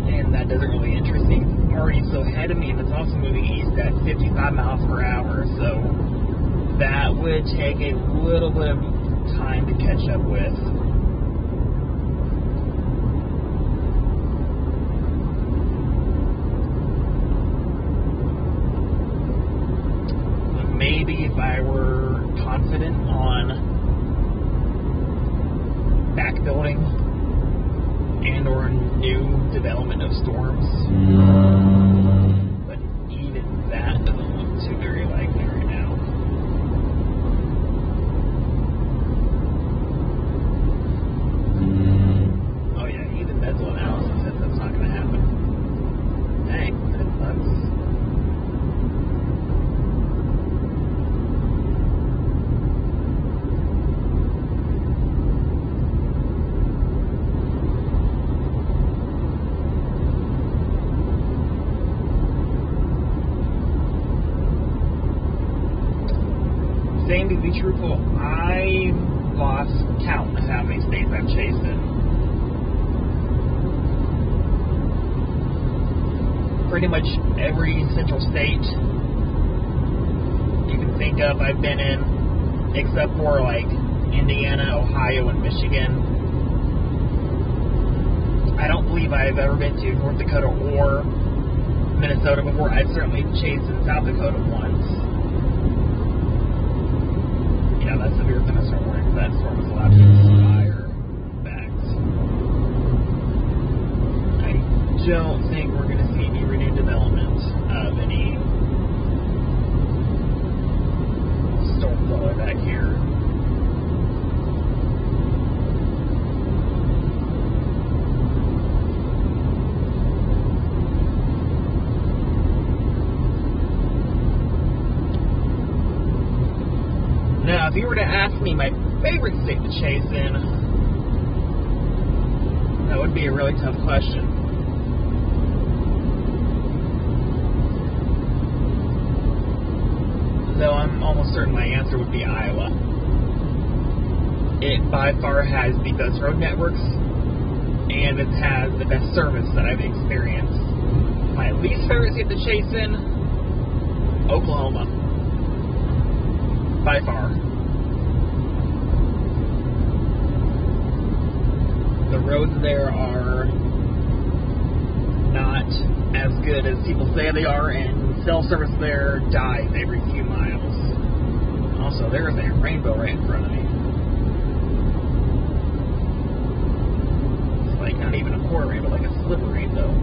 And that doesn't really interest me. Already so ahead of me, and it's also moving east at 55 miles per hour, so that would take a little bit of time to catch up with. But maybe if I were confident on backbuilding and or new development of storms, but even that doesn't look too very likely right now. Oh yeah, even mental analysis says that's not going to happen. Dang, that sucks. Same to be truthful, I lost count of how many states I've chased in. Pretty much every central state you can think of I've been in, except for like Indiana, Ohio, and Michigan. I don't believe I've ever been to North Dakota or Minnesota before. I've certainly chased in South Dakota once. Yeah, that's severe thunderstorm warning. That storm is allowed to get fire bags. I don't think we're going to see any renewed development of any storm flow back here. Now, if you were to ask me my favorite state to chase in, that would be a really tough question. Though I'm almost certain my answer would be Iowa. It by far has the best road networks, and it has the best service that I've experienced. My least favorite state to chase in, Oklahoma. By far. The roads there are not as good as people say they are, and cell service there dies every few miles. Also, there's a rainbow right in front of me. It's like not even a quarter rainbow, like a sliver rainbow.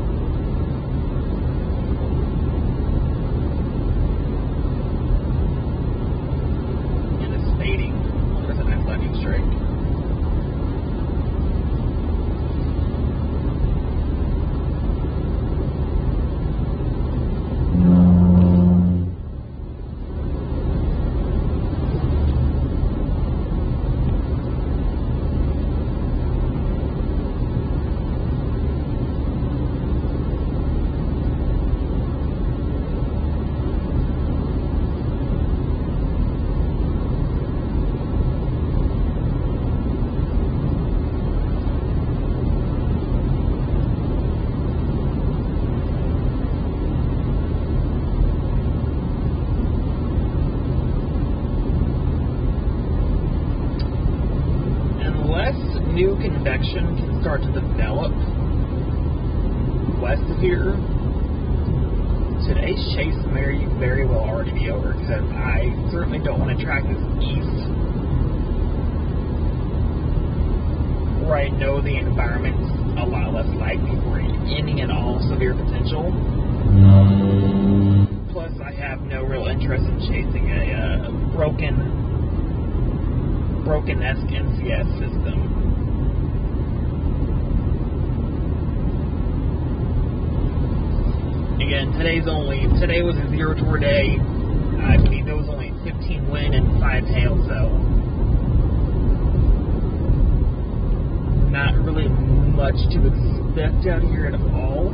There's a nice lightning strike. New convection can start to develop west of here, today's chase may very well already be over, because I certainly don't want to track this east where I know the environment's a lot less likely for any and all severe potential. Plus, I have no real interest in chasing a broken-esque NCS system. Again, today was a 0 tour day. I believe there was only 15 wind and 5 hail, so not really much to expect out here at all.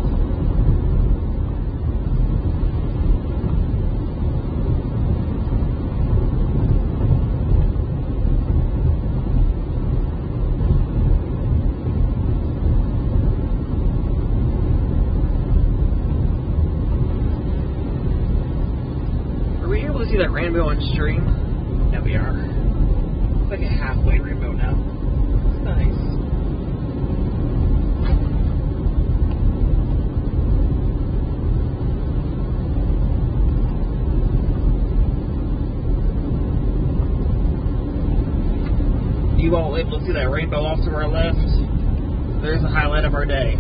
Are we able to see that rainbow on stream? Yeah, we are. It's like a halfway rainbow now. It's nice. You all able to see that rainbow off to our left? There's the highlight of our day.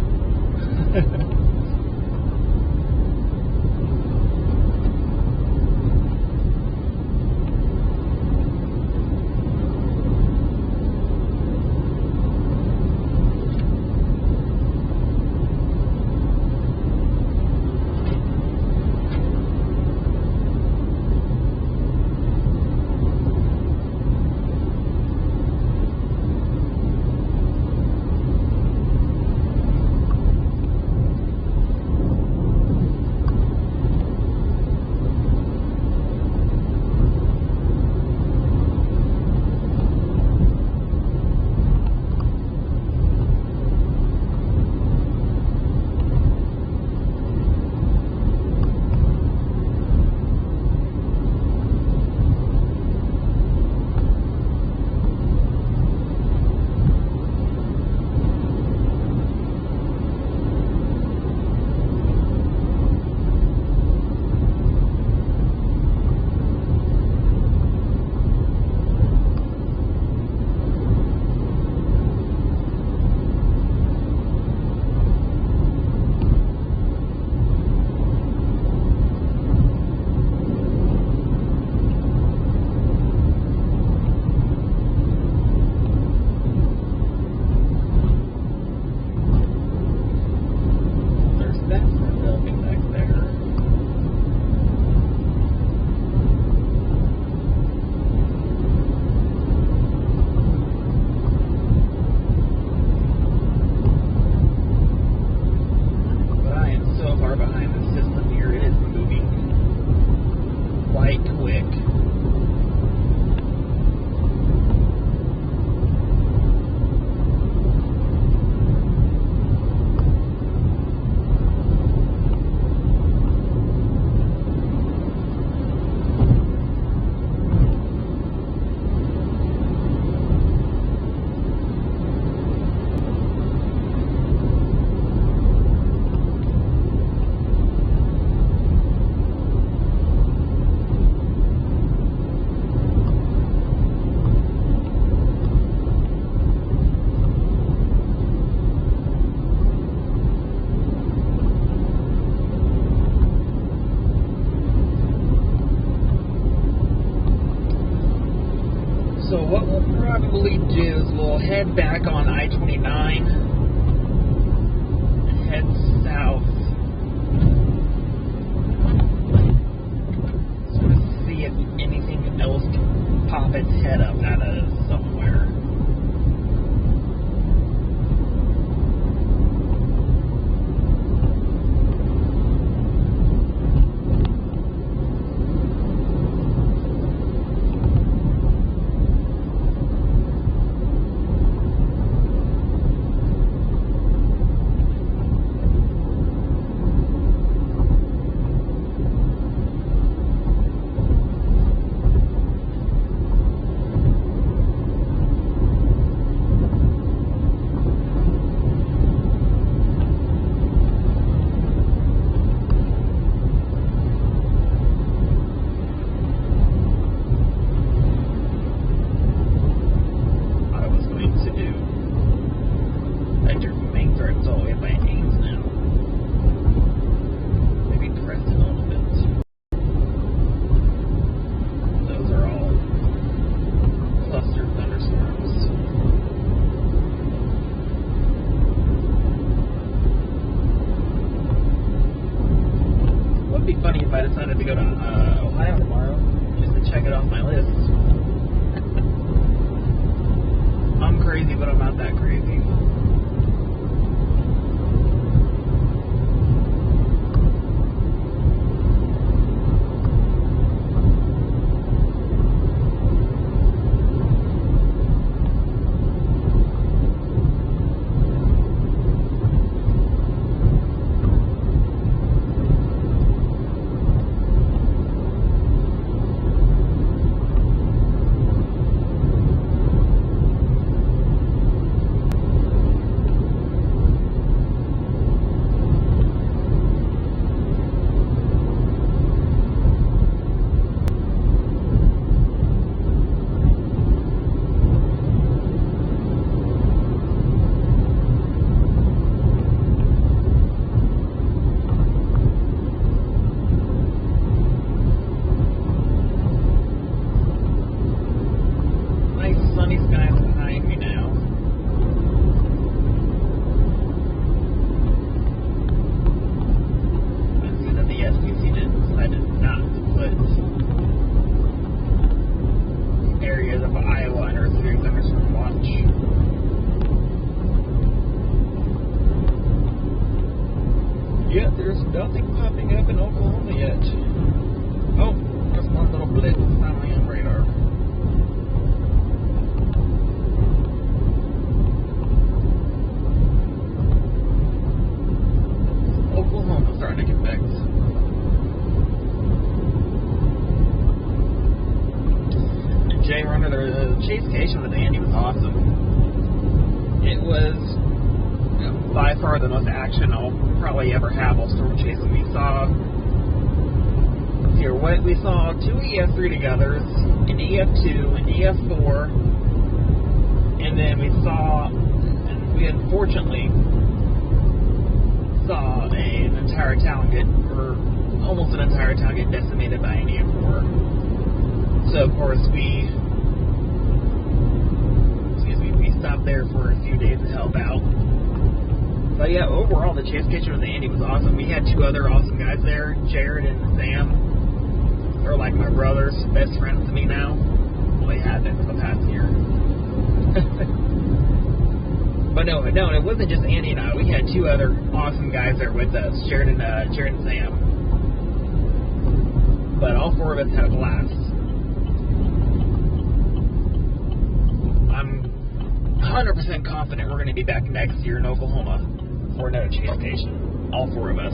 So what we'll probably do is we'll head back on I-29 and head south. Sort of see if anything else can pop its head up out of somewhere. Funny if I decided to go to Ohio tomorrow just to check it off my list. I'm crazy, but I'm not that crazy. yet there's nothing popping up in Oklahoma yet. Oh, there's one little blip finally on radar. Oklahoma's starting to get fixed. Jay Runner, the chase-cation with Andy was awesome. It was by far the most action I'll probably ever have while storm chasing. We saw two EF3 togethers, an EF2, an EF4, and then we unfortunately saw an entire town almost an entire town get decimated by an EF4. So of course we stopped there for a few days to help out. But yeah, overall the chase-cation with Andy was awesome. We had two other awesome guys there, Jared and Sam. They're like my brothers, best friends to me now. Well, they had been for the past year. But no, it wasn't just Andy and I. We had two other awesome guys there with us, Jared and Sam. But all four of us had a blast. I'm 100% confident we're going to be back next year in Oklahoma for another chase-cation. All four of us.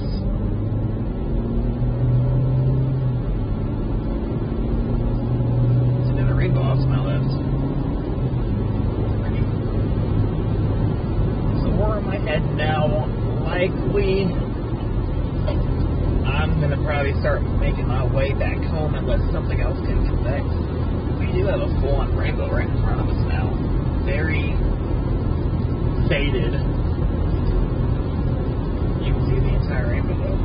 There's another rainbow off to my left. So where am I heading now? Likely, I'm going to probably start making my way back home unless something else can connect. We do have a full-on rainbow right in front of us now. Very faded. You can see the entire rainbow though.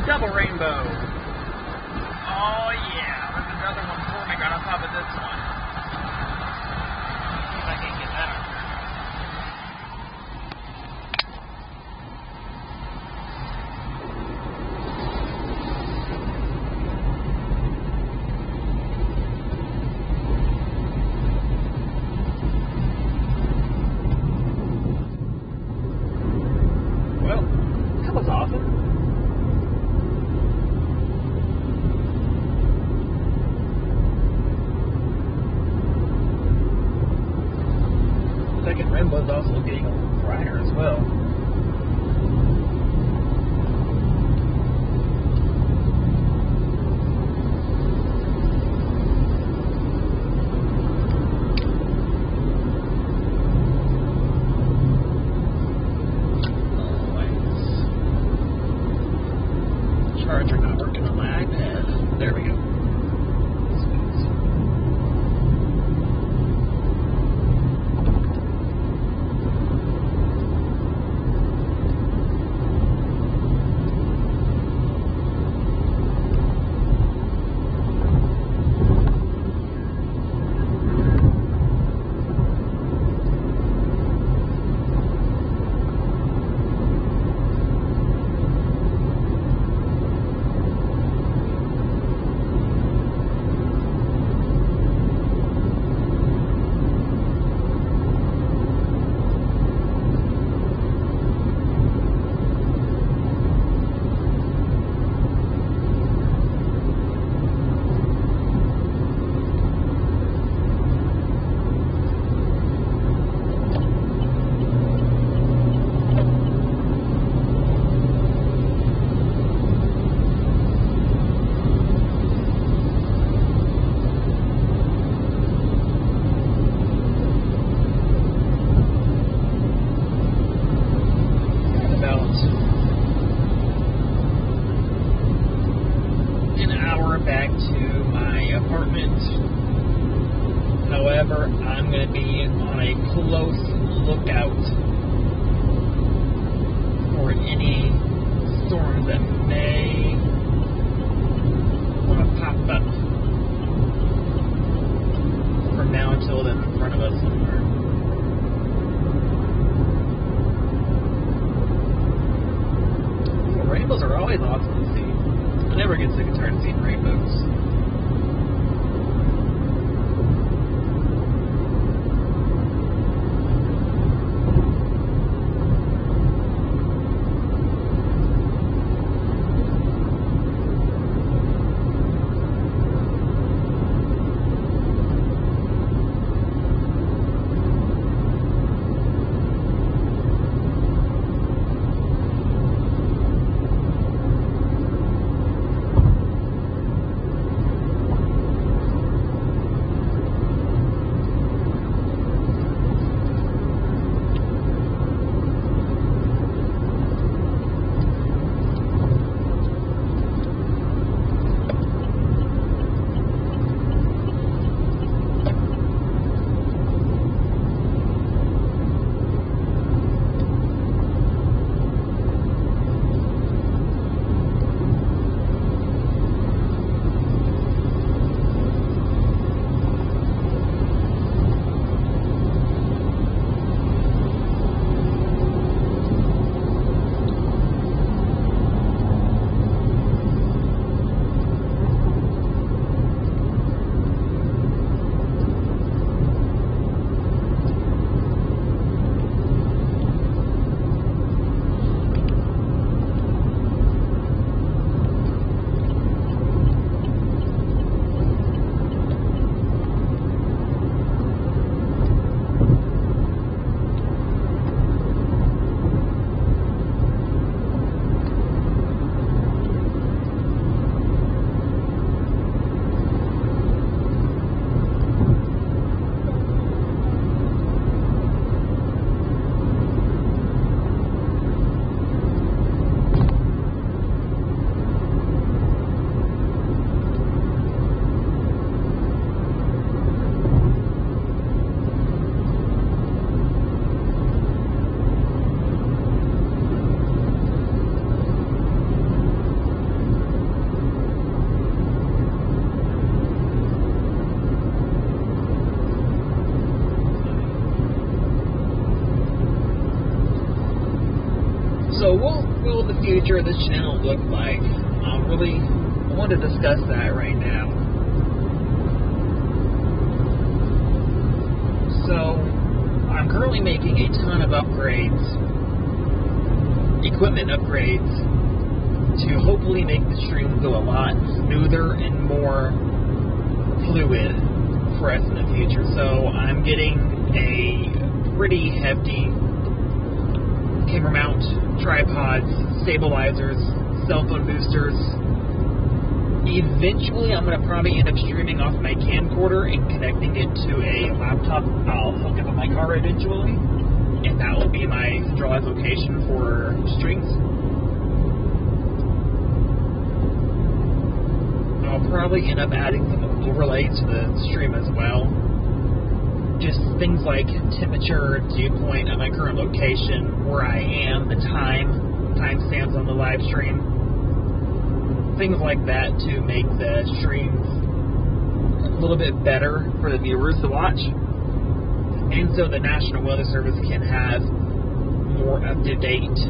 Double rainbow. Oh yeah, there's another one forming right on top of this one. Let's see if I can get that on there. Well, that was awesome. storms that may want to pop up from now until then in front of us somewhere. Well, rainbows are always awesome to see. I never get sick and tired of seeing rainbows. So what will the future of this channel look like? I want to discuss that right now. So I'm currently making a ton of upgrades, equipment upgrades, to hopefully make the stream go a lot smoother and more fluid for us in the future. So I'm getting a pretty hefty camera mount, tripods, stabilizers, cell phone boosters. Eventually, I'm going to probably end up streaming off my camcorder and connecting it to a laptop. I'll hook up on my car eventually, and that will be my draw location for streams. I'll probably end up adding some overlays to the stream as well. Just things like temperature, dew point at my current location, where I am, the timestamps on the live stream, things like that to make the streams a little bit better for the viewers to watch, and so the National Weather Service can have more up-to-date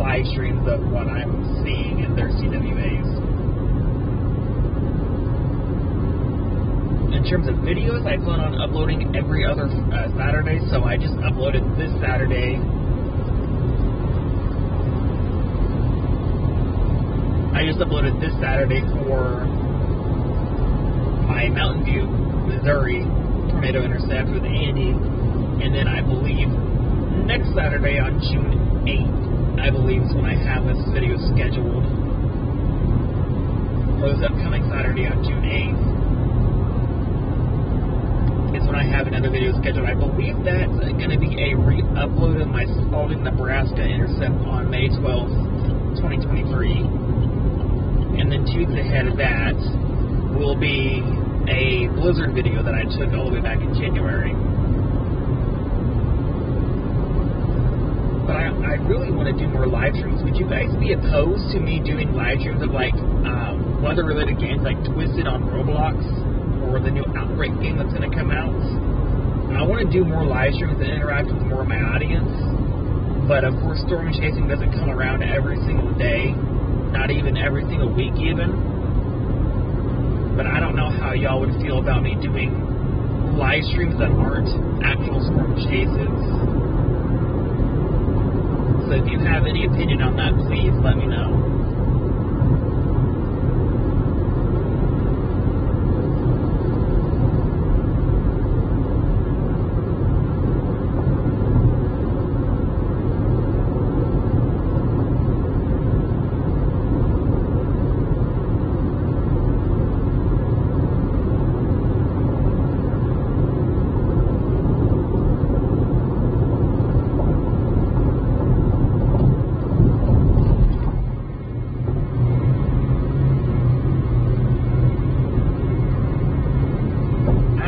live streams of what I'm seeing in their CWAs. In terms of videos, I plan on uploading every other Saturday, so I just uploaded this Saturday. For my Mountain View, Missouri tornado intercept with Andy, and then I believe next Saturday on June 8th, I believe is when I have this video scheduled. Or this upcoming Saturday on June 8th. When I have another video scheduled. I believe that's going to be a re-upload of my Spalding, Nebraska intercept on May 12th, 2023. And then 2 weeks ahead of that will be a blizzard video that I took all the way back in January. But I really want to do more live streams. Would you guys be opposed to me doing live streams of like weather-related games like Twisted on Roblox or the new Outbreak game that's going to come out? I want to do more live streams and interact with more of my audience. But of course, storm chasing doesn't come around every single day, not even every single week even. But I don't know how y'all would feel about me doing live streams that aren't actual storm chases. So if you have any opinion on that, please let me know.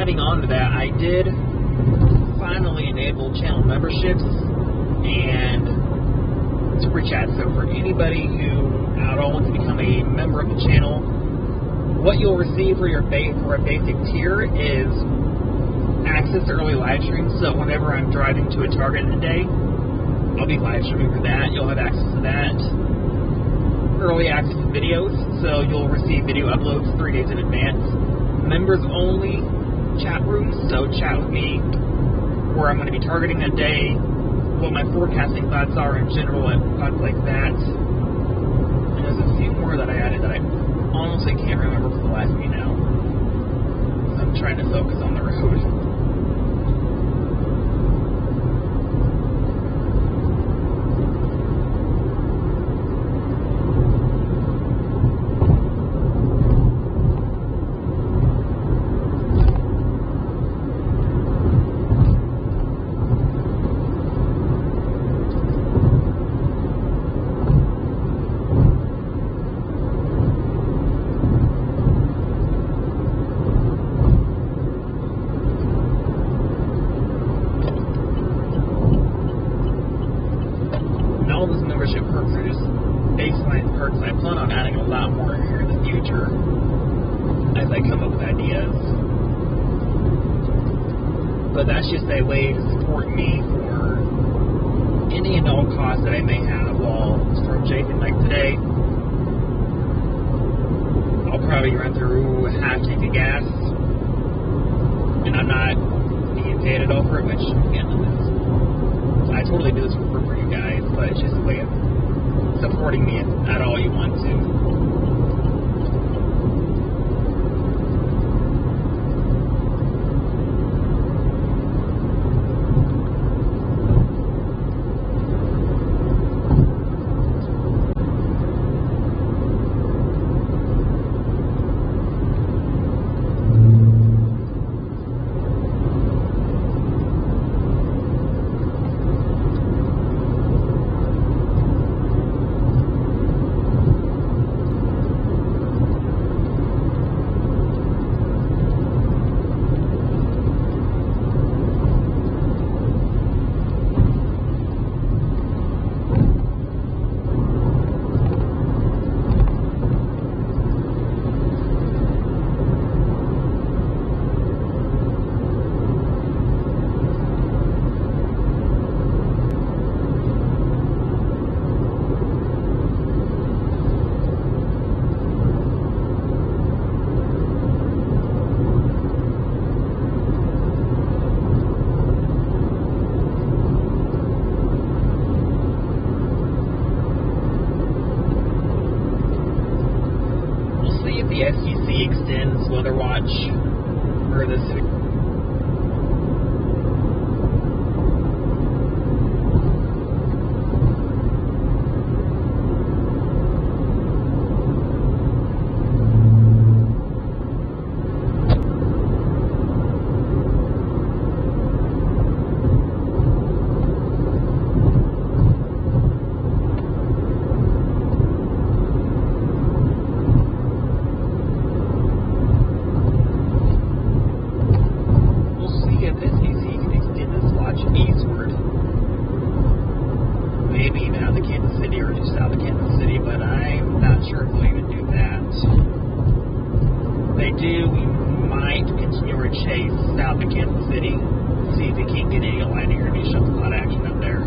Adding on to that, I did finally enable channel memberships and super chat. So for anybody who at all wants to become a member of the channel, what you'll receive for your for a basic tier is access to early live streams. So whenever I'm driving to a target in the day, I'll be live streaming for that. You'll have access to that. Early access to videos, so you'll receive video uploads 3 days in advance. Members only chat rooms, so chat with me where I'm going to be targeting a day, what my forecasting thoughts are in general, and thoughts like that. And there's a few more that I added that I honestly can't remember for the life of me now. I'm trying to focus on the road. Perks are just baseline perks. I plan on adding a lot more here in the future as I come up with ideas. But that's just a way to support me for any and all costs that I may have while storm chasing. Like today, I'll probably run through half tank of gas, and I'm not being paid at all for it, which again, I totally do this for you guys, but it's just a way of supporting me at all you want to. The SEC extends Weather Watch for this week. city. See if you can't get any light irrigation. A lot of action up there.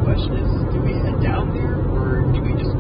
Question is, do we head down there, or do we just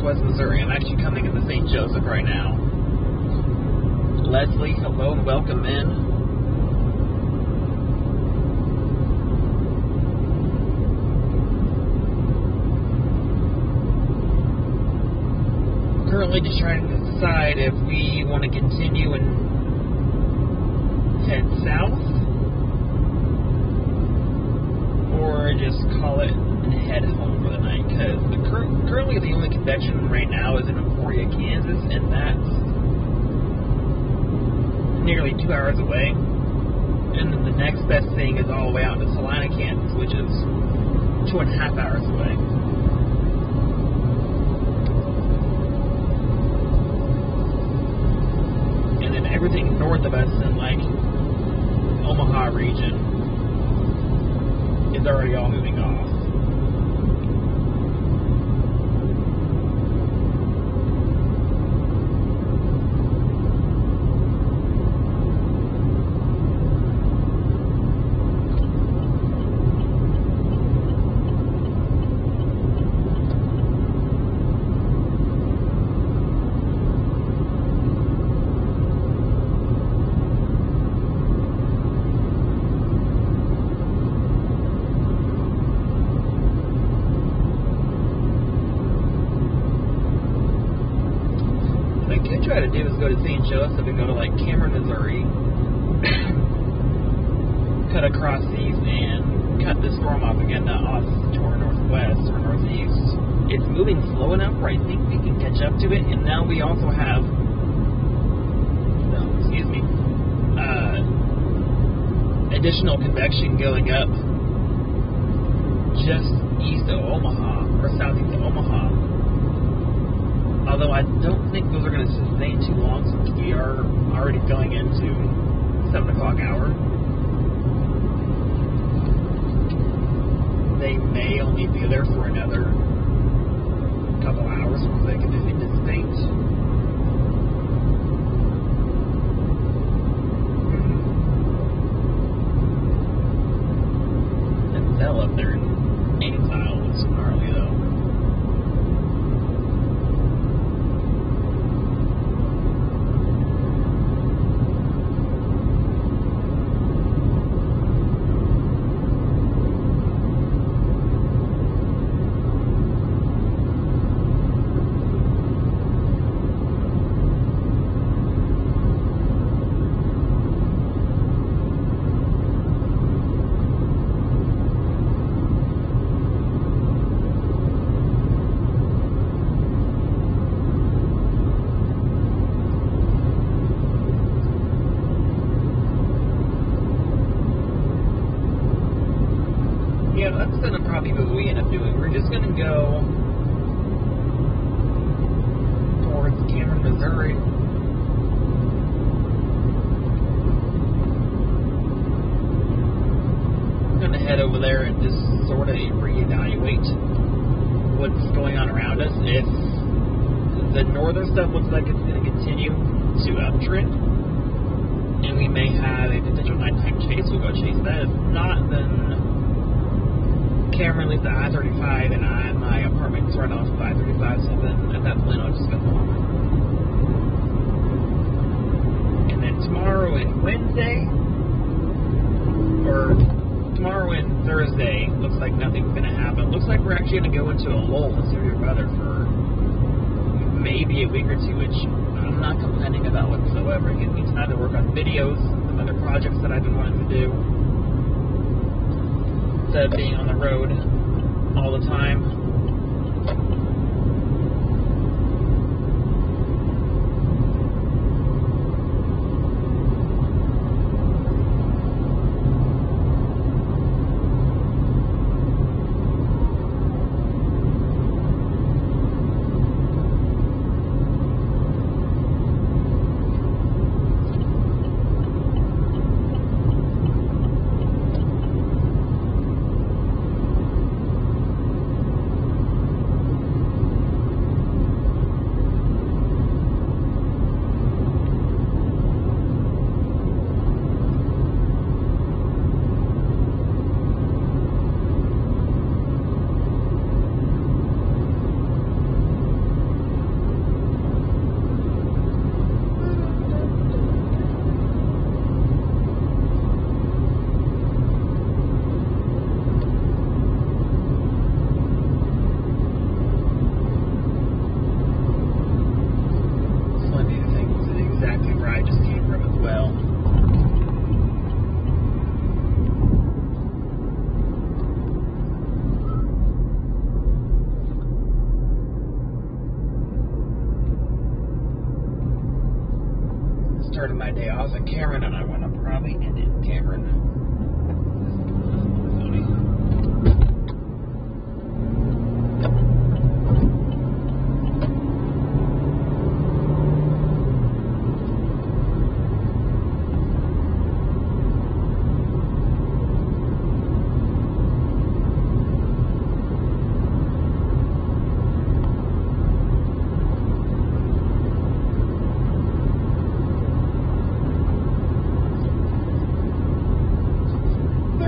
Northwest Missouri. I'm actually coming into St. Joseph right now. Leslie, hello and welcome in. Currently just trying to decide if we want to continue and head south or just call it and head home for the night, because currently the only convection right now is in Emporia, Kansas, and that's nearly 2 hours away. And then the next best thing is all the way out to Salina, Kansas, which is 2.5 hours away. And then everything north of us in like Omaha region is already all moving off. Try to do is go to St. Joseph and go to like Cameron, Missouri, cut across these and cut the storm off again off to our northwest or northeast. It's moving slow enough where I think we can catch up to it, and now we also have additional convection going up just east of Omaha or southeast of Omaha. Although I don't think those are going to sustain too long, since we are already going into 7 o'clock hour. They may only be there for another couple hours before they can dissipate. And Bell up there in Ainsile looks gnarly though. That's going to probably be what we end up doing. We're just going to go towards Cameron, Missouri. I'm going to head over there and just sort of reevaluate what's going on around us. If the northern stuff looks like it's going to continue to uptrend, and we may have a potential nighttime chase, we'll go chase that. If not, then Cameron leaves the I-35, and my apartment's right off of I-35, so then at that point I'll just go home. And then tomorrow and Wednesday, or tomorrow and Thursday, looks like nothing's going to happen. Looks like we're actually going to go into a lull in severe weather for maybe a week or two, which I'm not complaining about whatsoever. It gives me time to work on videos and other projects that I've been wanting to do, instead of being on the road all the time.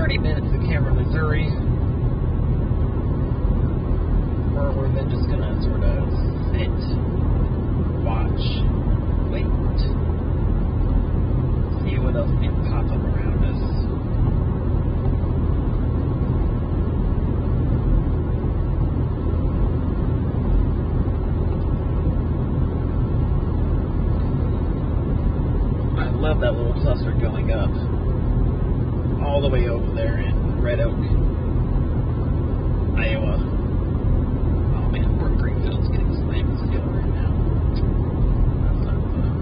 30 minutes to Cameron, Missouri, where we're then just going to sort of sit, watch, wait, see what else can pop up around us. I love that little cluster going up all the way over there in Red Oak, Iowa. Oh man, Fort Greenfield's getting slammed still right now. That's not fun.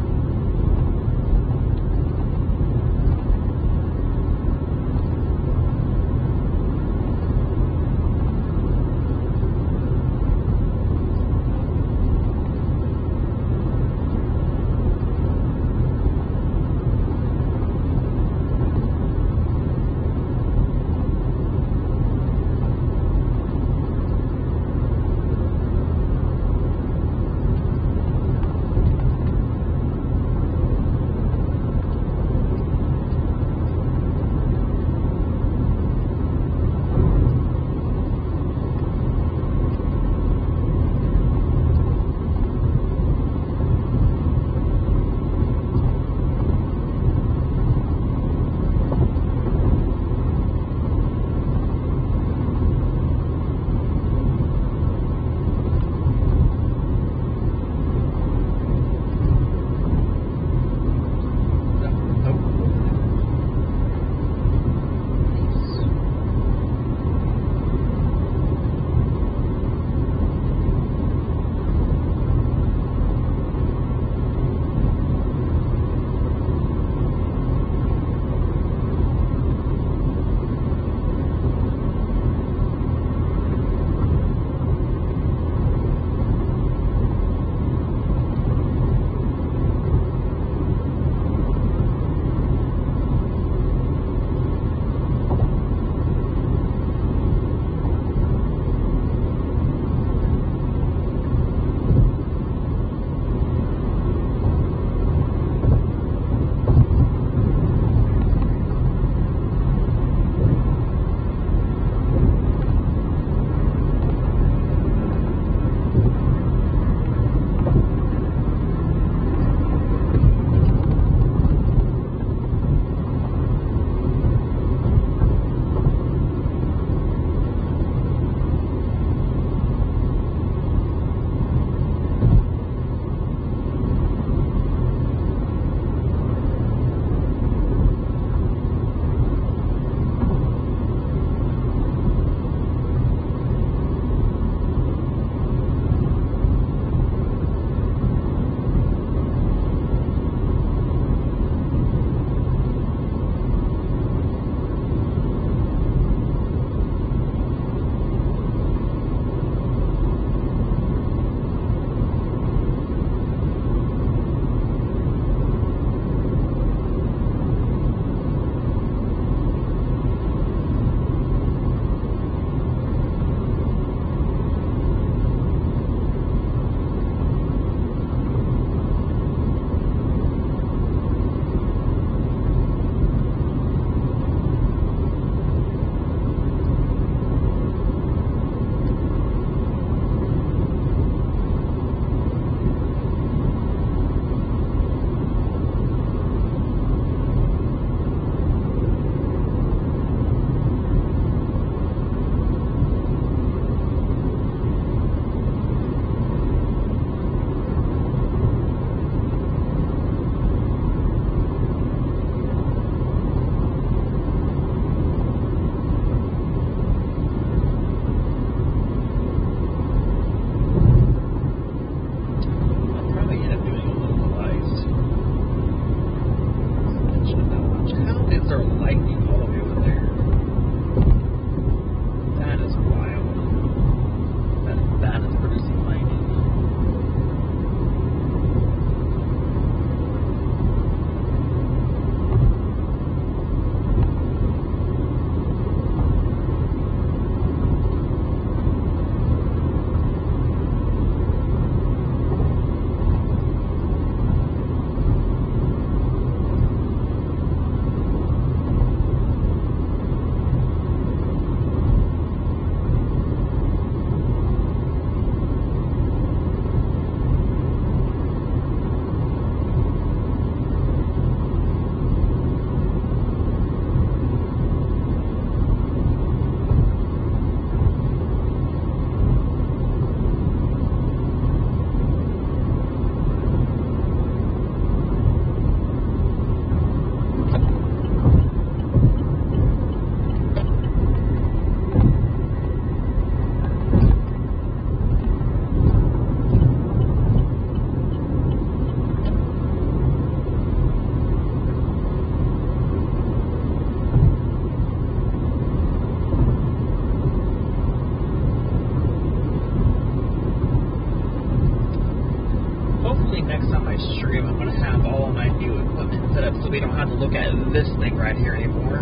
this thing right here anymore.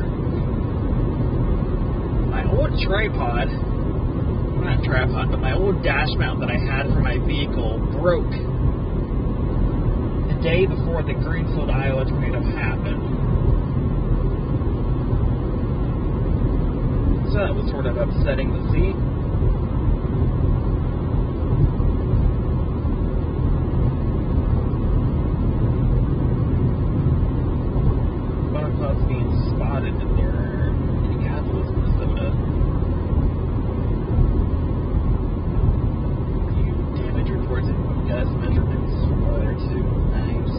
My old tripod, not tripod, but my old dash mount that I had for my vehicle broke the day before the Greenfield, Iowa tornado happened. So that was sort of upsetting to see. Buttercups being spotted in there in Minneapolis, Minnesota. Few damage reports and gust measurements from weather too. Nice.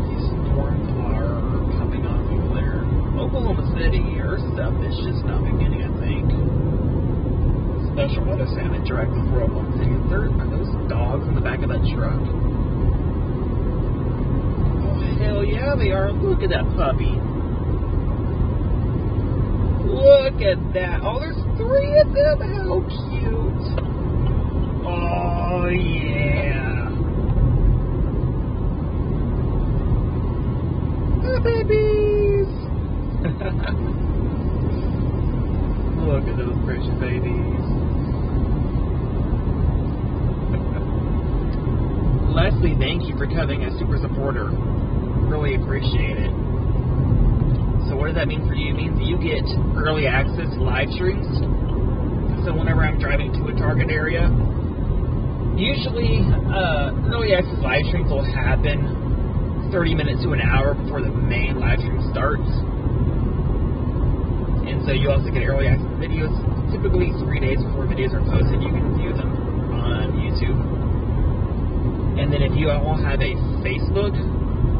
These storms are coming off over there. Oklahoma City, or stuff is just not beginning, I think. Special weather center directed for Oklahoma City. Are those dogs in the back of that truck? Oh, hell yeah, they are. Look at that puppy. Look at that. Oh, there's 3 of them. How cute. Oh, yeah. The babies. Look at those precious babies. Leslie, thank you for becoming a super supporter. Really appreciate it. So what does that mean for you? It means you get early access live streams. So whenever I'm driving to a target area, usually early access live streams will happen 30 minutes to an hour before the main live stream starts. And so you also get early access videos. Typically 3 days before videos are posted, you can view them on YouTube. And then if you all have a Facebook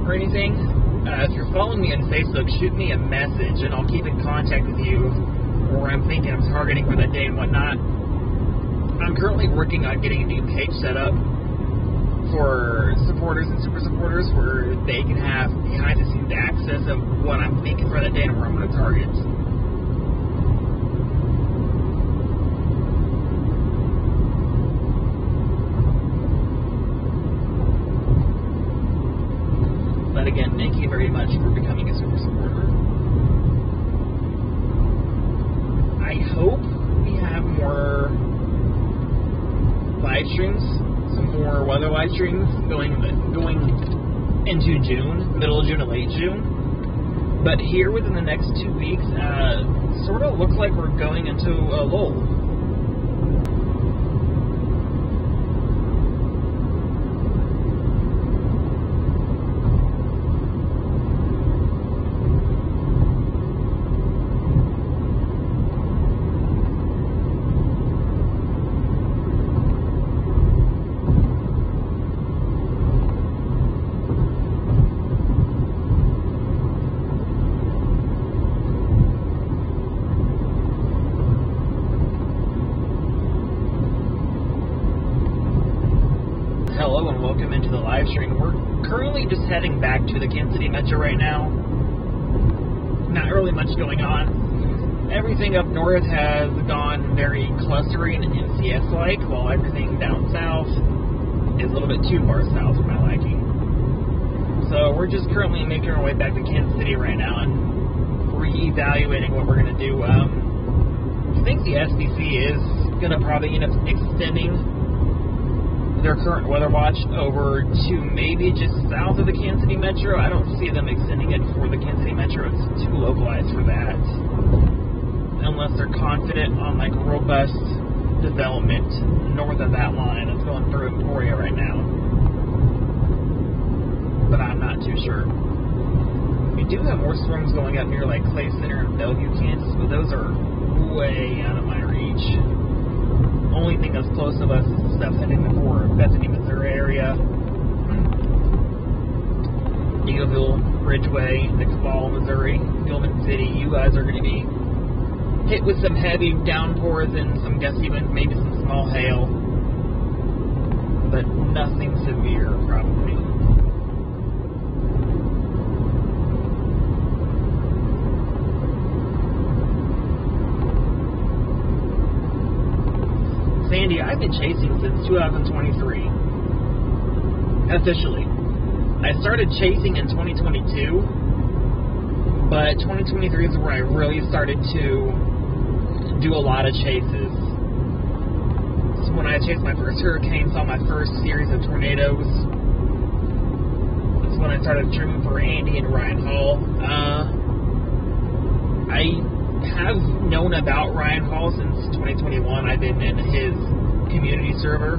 or anything, if you're following me on Facebook, shoot me a message and I'll keep in contact with you, or I'm thinking I'm targeting for that day and whatnot. I'm currently working on getting a new page set up for supporters and super supporters where they can have behind the scenes access of what I'm thinking for that day and where I'm going to target. But again, thank you very much for becoming a super supporter. I hope we have more live streams, some more weather live streams going into June, middle of June to late June. But here within the next 2 weeks, sort of looks like we're going into a lull. Hello and welcome into the live stream. We're currently just heading back to the Kansas City Metro right now. Not really much going on. Everything up north has gone very clustering and NCS-like, while everything down south is a little bit too far south for my liking. So we're just currently making our way back to Kansas City right now and re-evaluating what we're going to do. I think the SBC is going to probably end up extending their current weather watch over to maybe just south of the Kansas City Metro. I don't see them extending it for the Kansas City Metro. It's too localized for that. Unless they're confident on like robust development north of that line that's going through Emporia right now. But I'm not too sure. We do have more storms going up near like Clay Center and Bellevue, Kansas, but those are way out of my reach. Only thing that's close to us is stuff heading for Bethany, Missouri area. Eagleville, Ridgeway, Nicolet, Missouri, Gilman City. You guys are going to be hit with some heavy downpours and some gusty winds, maybe some small hail, but nothing severe probably. Sandy, I've been chasing since 2023. Officially. I started chasing in 2022, but 2023 is where I really started to do a lot of chases. So when I chased my first hurricane, saw my first series of tornadoes, that's when I started streaming for Andy and Ryan Hall. I have known about Ryan Hall since 2021. I've been in his community server.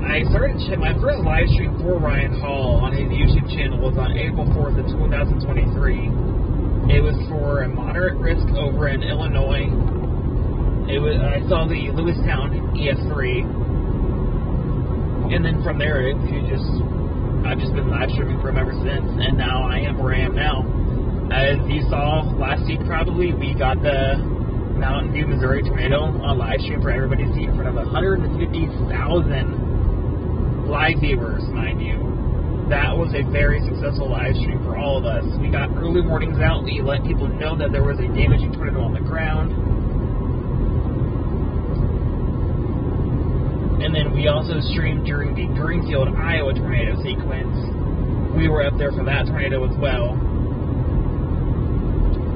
I started my first live stream for Ryan Hall on his YouTube channel was on April 4th of 2023. It was for a moderate risk over in Illinois. I saw the Lewistown EF3, and then from there I've just been live streaming from ever since, and now I am where I am now. As you saw last week, probably we got the Mountain View, Missouri tornado on live stream for everybody to see in front of 150,000 live viewers, mind you. That was a very successful live stream for all of us. We got early warnings out. We let people know that there was a damaging tornado on the ground. And then we also streamed during the Greenfield, Iowa tornado sequence. We were up there for that tornado as well.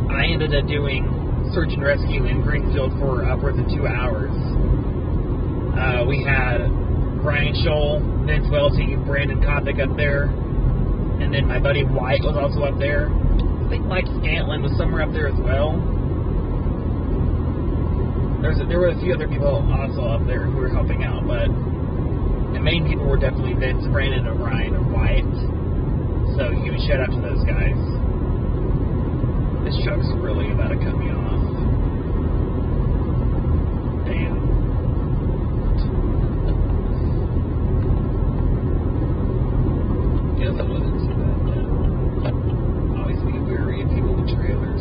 I ended up doing search and rescue in Greenfield for upwards of 2 hours. We had Brian Scholl, Vince Welty, Brandon Kopic up there, and then my buddy White was also up there. I think Mike Scantlin was somewhere up there as well. There were a few other people also up there who were helping out, but the main people were definitely Vince, Brandon, and Ryan, and White. So huge shout out to those guys. This truck's really about to cut me off. Damn. Guess I wasn't too bad. Always be wary of people with trailers.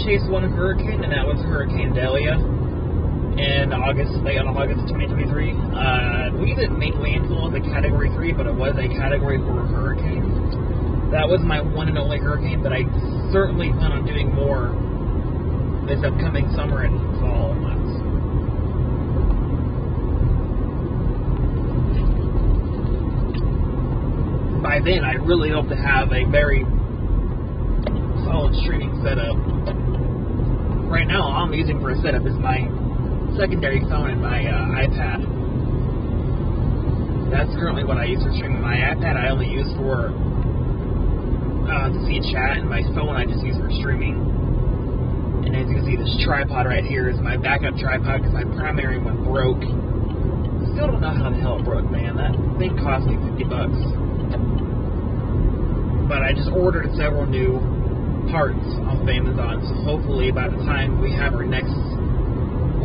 Chased one hurricane, and that was Hurricane Delia in August of 2023. I believe it made landfall as a Category 3, but it was a Category 4 hurricane. That was my one and only hurricane, but I certainly plan on doing more this upcoming summer and fall months. By then, I really hope to have a very solid streaming setup. Right now, all I'm using for a setup is my secondary phone and my iPad. That's currently what I use for streaming. My iPad I only use for to see chat, and my phone I just use for streaming. And as you can see, this tripod right here is my backup tripod because my primary one broke. Still don't know how the hell it broke, man. That thing cost me $50. But I just ordered several new parts off of Amazon, so hopefully by the time we have our next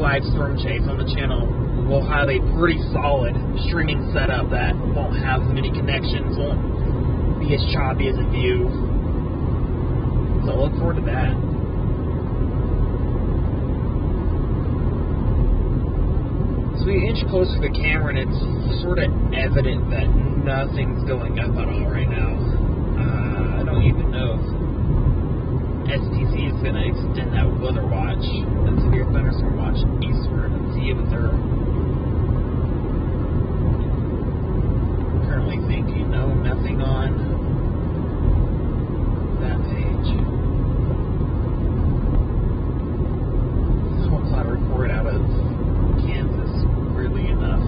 live storm chase on the channel, we'll have a pretty solid streaming setup that won't have as many connections, won't be as choppy as a view. So I look forward to that. So we inch closer to the camera, and it's sort of evident that nothing's going up at all right now. I don't don't even know if SPC is going to extend that weather watch, that severe thunderstorm watch, eastward and see if they're currently thinking. No, nothing on that page. Smoke cloud report out of Kansas, weirdly enough.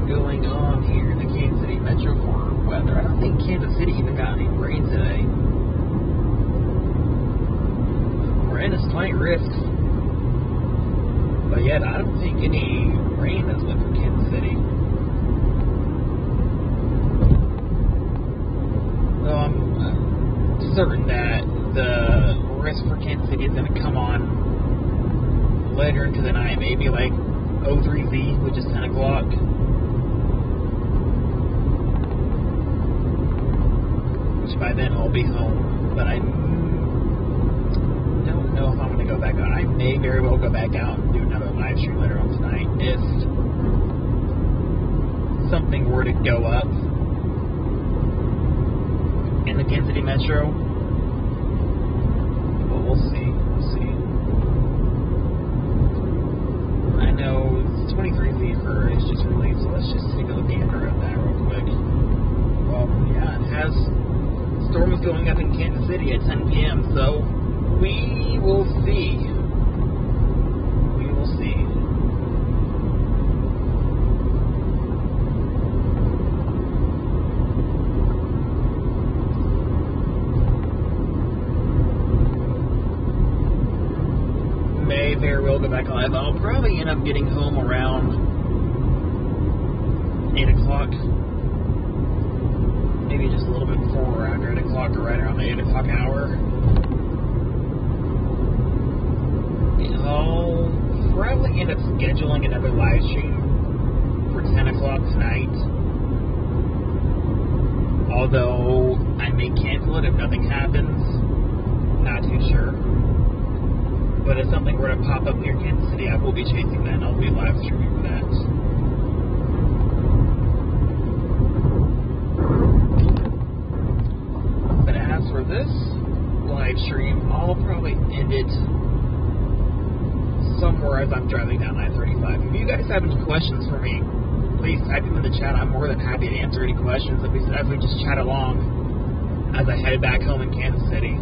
Going on here in the Kansas City metro for weather. I don't think Kansas City even got any rain today. We're in a slight risk, but yet I don't think any rain has went from Kansas City. So I'm certain that the risk for Kansas City is going to come on later into the night, maybe like 03Z, which is 10 o'clock. By then I'll be home, but I don't know if I'm going to go back out. I may very well go back out and do another live stream later on tonight if something were to go up in the Kansas City metro. But we'll see. We'll see. I know 23Z for is just released, so let's just take a look at that real quick. Well, yeah, it has. Storm is going up in Kansas City at 10 p.m., so we will see. We will see. May very well go back live. I'll probably end up getting home around 8 o'clock. Maybe just a little bit before or after 8 o'clock, or right around the 8 o'clock hour. I'll probably end up scheduling another live stream for 10 o'clock tonight. Although I may cancel it if nothing happens. Not too sure. But if something were to pop up near Kansas City, I will be chasing that and I'll be live streaming for that. For this live stream, I'll probably end it somewhere as I'm driving down I-35. If you guys have any questions for me, please type them in the chat. I'm more than happy to answer any questions as we just chat along as I head back home in Kansas City.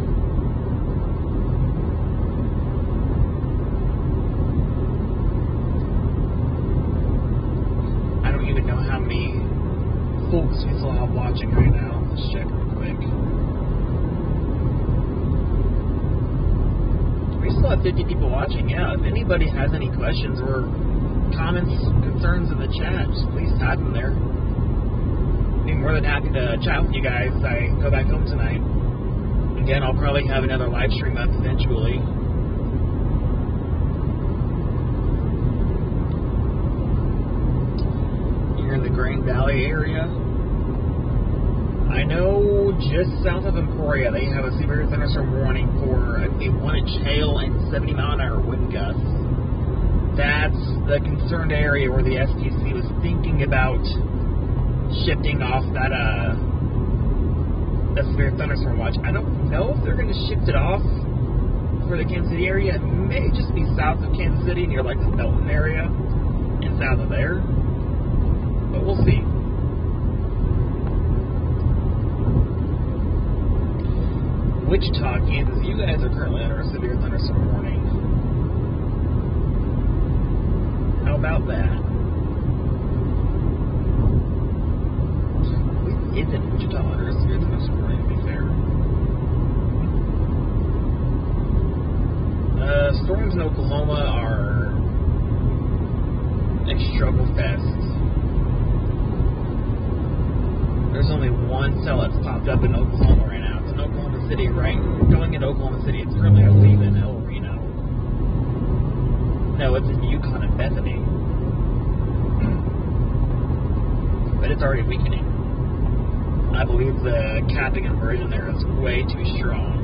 I don't even know how many folks we still have watching right now. Let's check real quick. We still have 50 people watching. Yeah, if anybody has any questions or comments, concerns in the chat, just please type them there. Be more than happy to chat with you guys as I go back home tonight. Again, I'll probably have another live stream up eventually. You're in the Green Valley area. I know just south of Emporia, they have a severe thunderstorm warning for a 1-inch hail and 70-mile-an-hour wind gusts. That's the concerned area where the SPC was thinking about shifting off that severe thunderstorm watch. I don't know if they're going to shift it off for the Kansas City area. It may just be south of Kansas City near like the Belton area and south of there. But we'll see. Wichita, Kansas, you guys are currently under a severe thunderstorm warning. about that. It is in Wichita, or is it most important, to be fair. Storms in Oklahoma are a struggle fest. There's only one cell that's popped up in Oklahoma right now. It's in Oklahoma City, right? Going into Oklahoma City, it's currently, I believe, in El Reno. No, it's in Yukon and Bethany. But it's already weakening. I believe the capping inversion there is way too strong.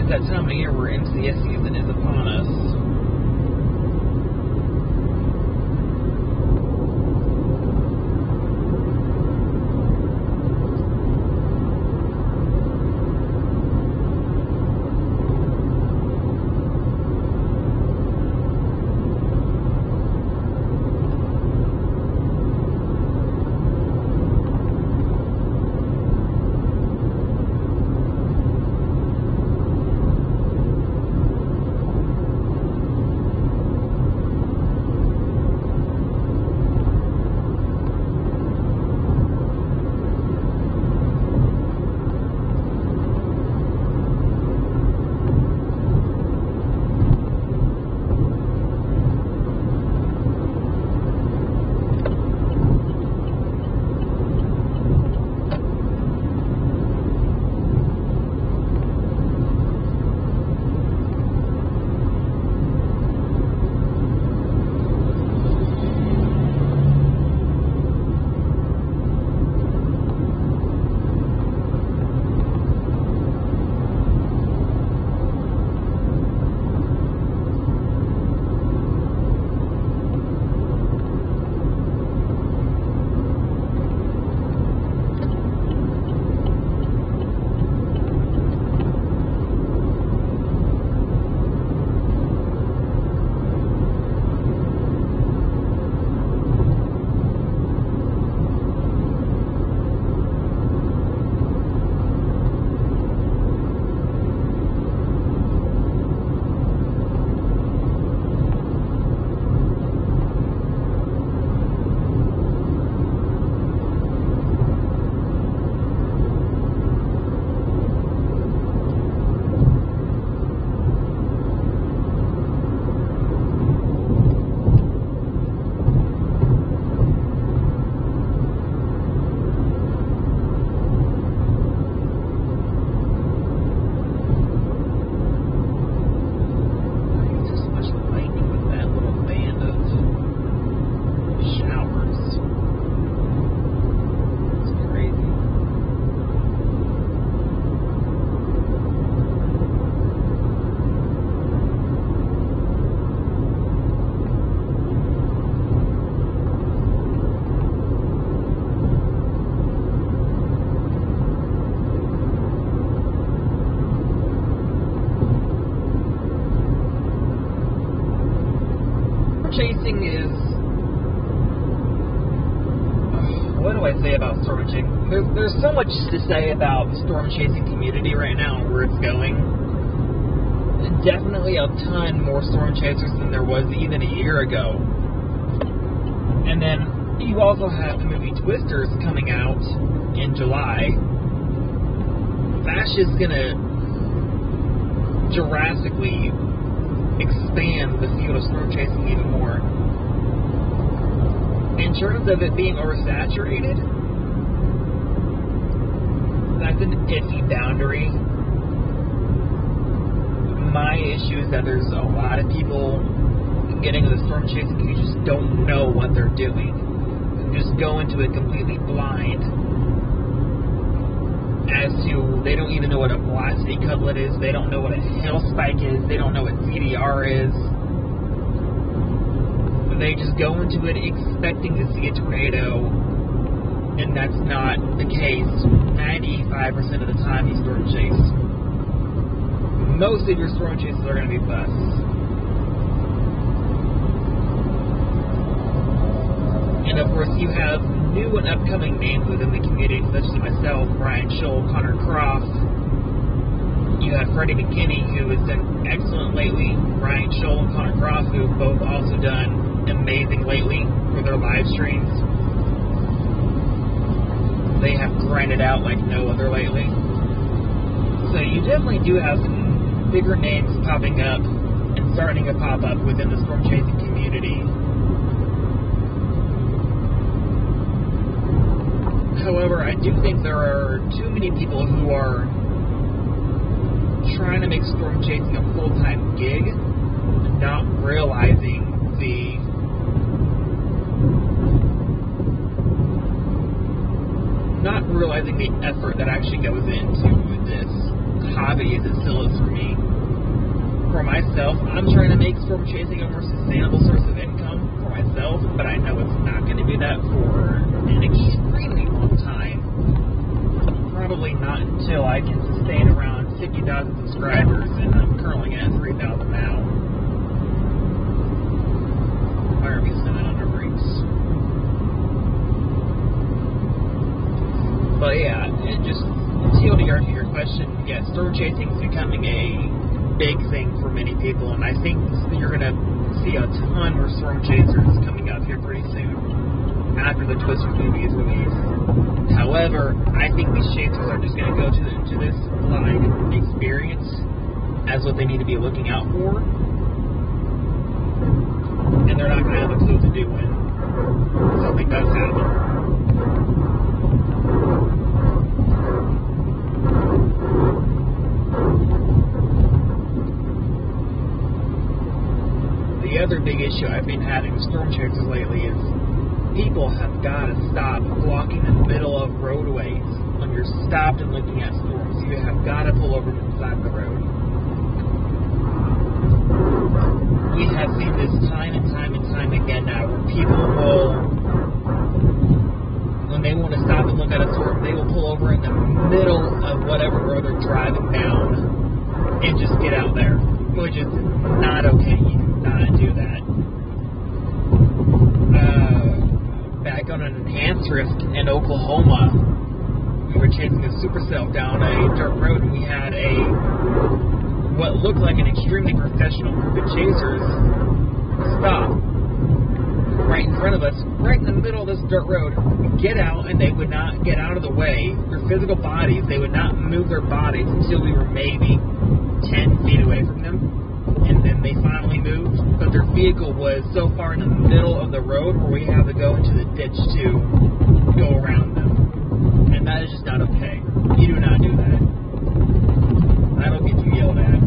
it's that time of year where MCS season is upon us. Chasing is, what do I say about storm chasing? There's so much to say about the storm chasing community right now and where it's going. Definitely a ton more storm chasers than there was even a year ago. And then you also have the movie Twisters coming out in July. That's just gonna drastically expand the field of storm chasing even more. In terms of it being oversaturated, that's an iffy boundary. My issue is that there's a lot of people getting into the storm chasing who just don't know what they're doing. They just go into it completely blind as to, they don't even know what a velocity couplet is, they don't know what a hail spike is, they don't know what CDR is. They just go into it expecting to see a tornado, and that's not the case 95% of the time you storm chase. Most of your storm chases are going to be busts. And of course, you have new and upcoming names within the community, such as myself, Brian Scholl, Connor Croft. You have Freddie McKinney, who has done excellent lately. Brian Scholl and Connor Croft, who have both also done amazing lately for their live streams. They have grinded out like no other lately. So you definitely do have some bigger names popping up and starting to pop up within the storm chasing community. However, I do think there are too many people who are trying to make storm chasing a full-time gig, not realizing the effort that actually goes into this hobby as it still is for me. For myself, I'm trying to make storm chasing a more sustainable source of income for myself, but I know it's not going to be that for an extremely long time. Probably not until I can sustain around 50,000 subscribers, and I'm currently at 3,000 now. Why are we sending on our breaks? But yeah, it just TLDR to your question, yeah, storm chasing is becoming a big thing for many people, and I think you're going to see a ton more storm chasers coming up here pretty soon after the Twister movie is released. However, I think these chasers are just going to go into this live experience as what they need to be looking out for, and they're not going to have a clue to do when something does happen. The other big issue I've been having with storm chasers lately is people have got to stop blocking the middle of roadways when you're stopped and looking at storms. You have got to pull over to the side of the road. We have seen this time and time again now where people will, when they want to stop and look at a storm, they will pull over in the middle of whatever road they're driving down and just get out there, which is not okay. You do not do that. Back on an enhanced risk in Oklahoma, we were chasing a supercell down a dirt road, and we had what looked like an extremely professional group of chasers stop right in front of us, right in the middle of this dirt road, get out, and they would not get out of the way. Their physical bodies, they would not move their bodies until we were maybe 10 feet away from them, and then they finally moved, but their vehicle was so far in the middle of the road where we have to go into the ditch to go around them, and that is just not okay. You do not do that. That'll get you yelled at.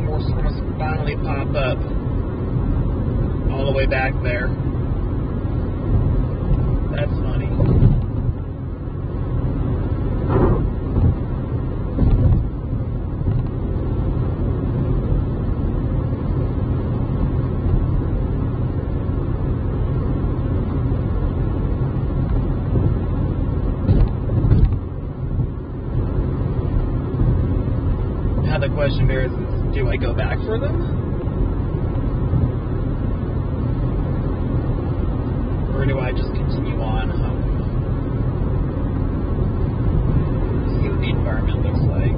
more storms finally pop up all the way back there. That's funny. Now the question there is, do I go back for them? Or do I just continue on home? See what the environment looks like.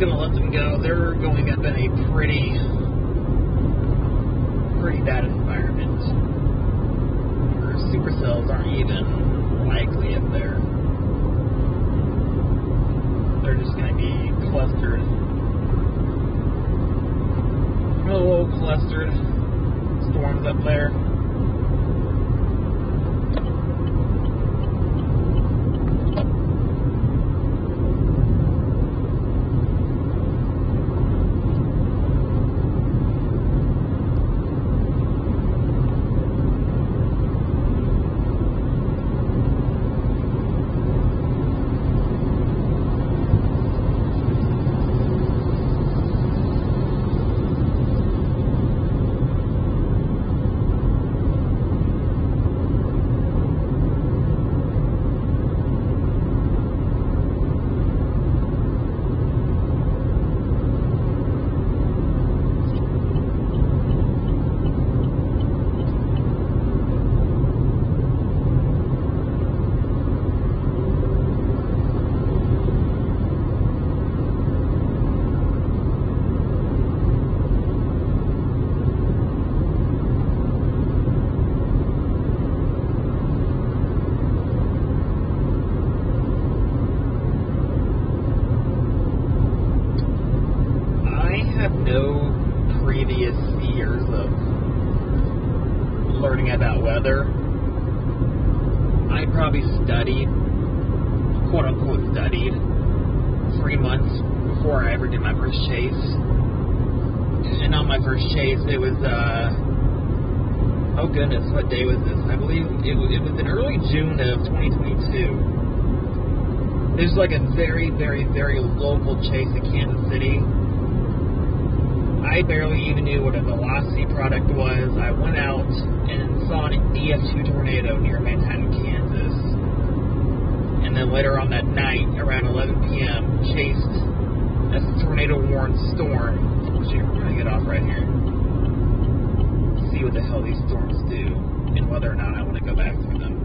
Gonna let them go. They're going up in a pretty bad environment where supercells aren't even likely up there. They're just gonna be clustered, little clustered storms up there. Learning about weather. I probably studied, quote unquote studied, 3 months before I ever did my first chase. And on my first chase, it was, oh goodness, what day was this? I believe it was in early June of 2022. This was like a very, very, very local chase in Kansas City. I barely even knew what a velocity product was. I went out and saw an EF2 tornado near Manhattan, Kansas. And then later on that night, around 11 p.m., chased a tornado-warned storm. Shoot, we're going to get off right here. See what the hell these storms do, and whether or not I want to go back through them.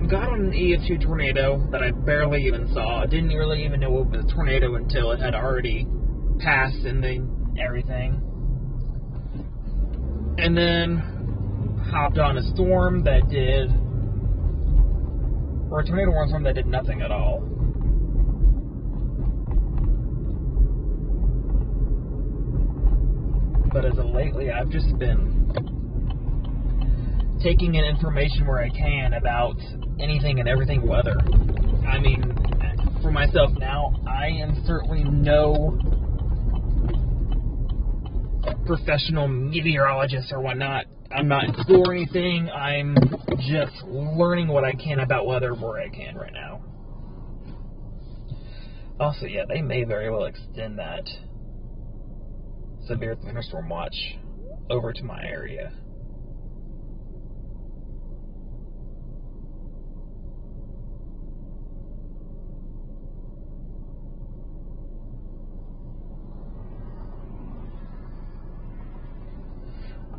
Got on an EF2 tornado that I barely even saw. I didn't really even know it was a tornado until it had already passed and then everything. And then hopped on a storm that did, or a tornado warning storm that did nothing at all. But as of lately, I've just been taking in information where I can about anything and everything weather. I mean, for myself now, I am certainly no professional meteorologist or whatnot. I'm not in school or anything. I'm just learning what I can about weather where I can right now. Also, yeah, they may very well extend that severe thunderstorm watch over to my area.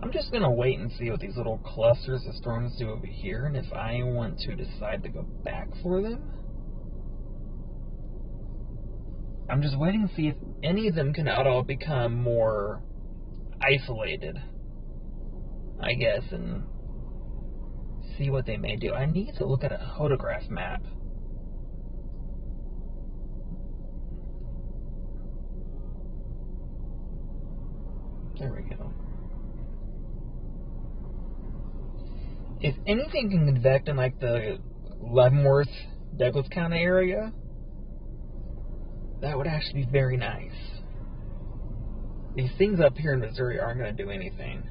I'm just going to wait and see what these little clusters of storms do over here, and if I want to decide to go back for them. I'm just waiting to see if any of them can at all become more isolated, I guess, and see what they may do. I need to look at a photograph map. There we go. If anything can convect in like the Leavenworth, Douglas County area, that would actually be very nice. These things up here in Missouri aren't going to do anything.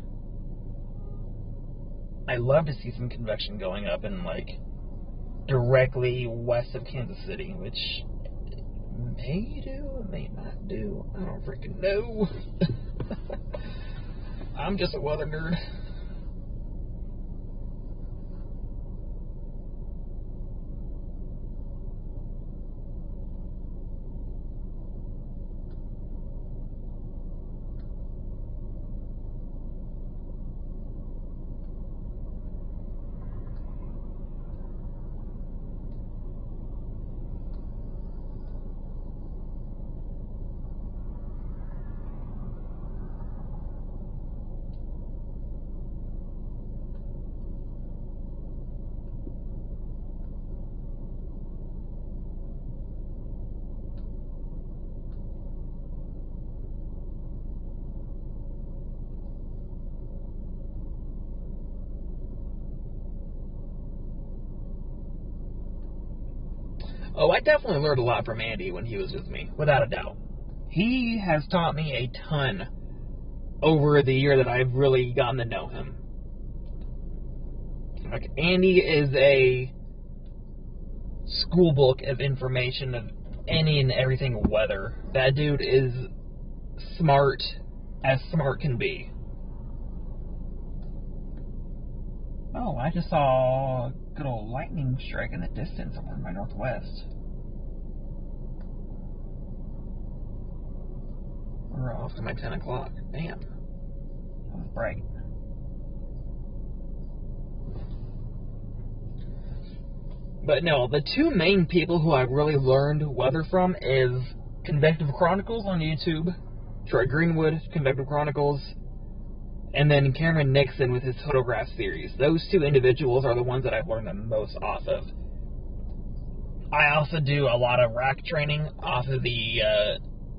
I'd love to see some convection going up in like directly west of Kansas City, which it may do, it may not do. I don't freaking know. I'm just a weather nerd. Oh, I definitely learned a lot from Andy when he was with me, without a doubt. He has taught me a ton over the year that I've really gotten to know him. Like, Andy is a school book of information of any and everything weather. That dude is smart as smart can be. Oh, I just saw a good old lightning strike in the distance over in my northwest. We're off to my 10 o'clock. Damn. That was bright. But no, the two main people who I've really learned weather from is Convective Chronicles on YouTube, Troy Greenwood, Convective Chronicles, and then Cameron Nixon with his photograph series. Those two individuals are the ones that I've learned the most off of. I also do a lot of rack training off of the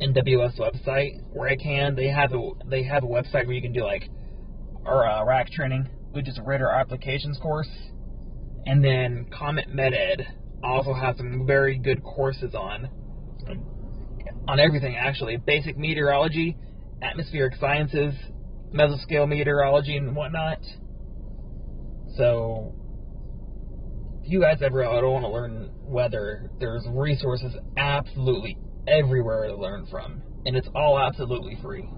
NWS website where I can. They have a website where you can do like rack training, which is a radar applications course. And then Comet MedEd also has some very good courses on everything, actually. Basic meteorology, atmospheric sciences, mesoscale meteorology, and whatnot. So, if you guys ever want to learn weather, there's resources absolutely everywhere to learn from. And it's all absolutely free.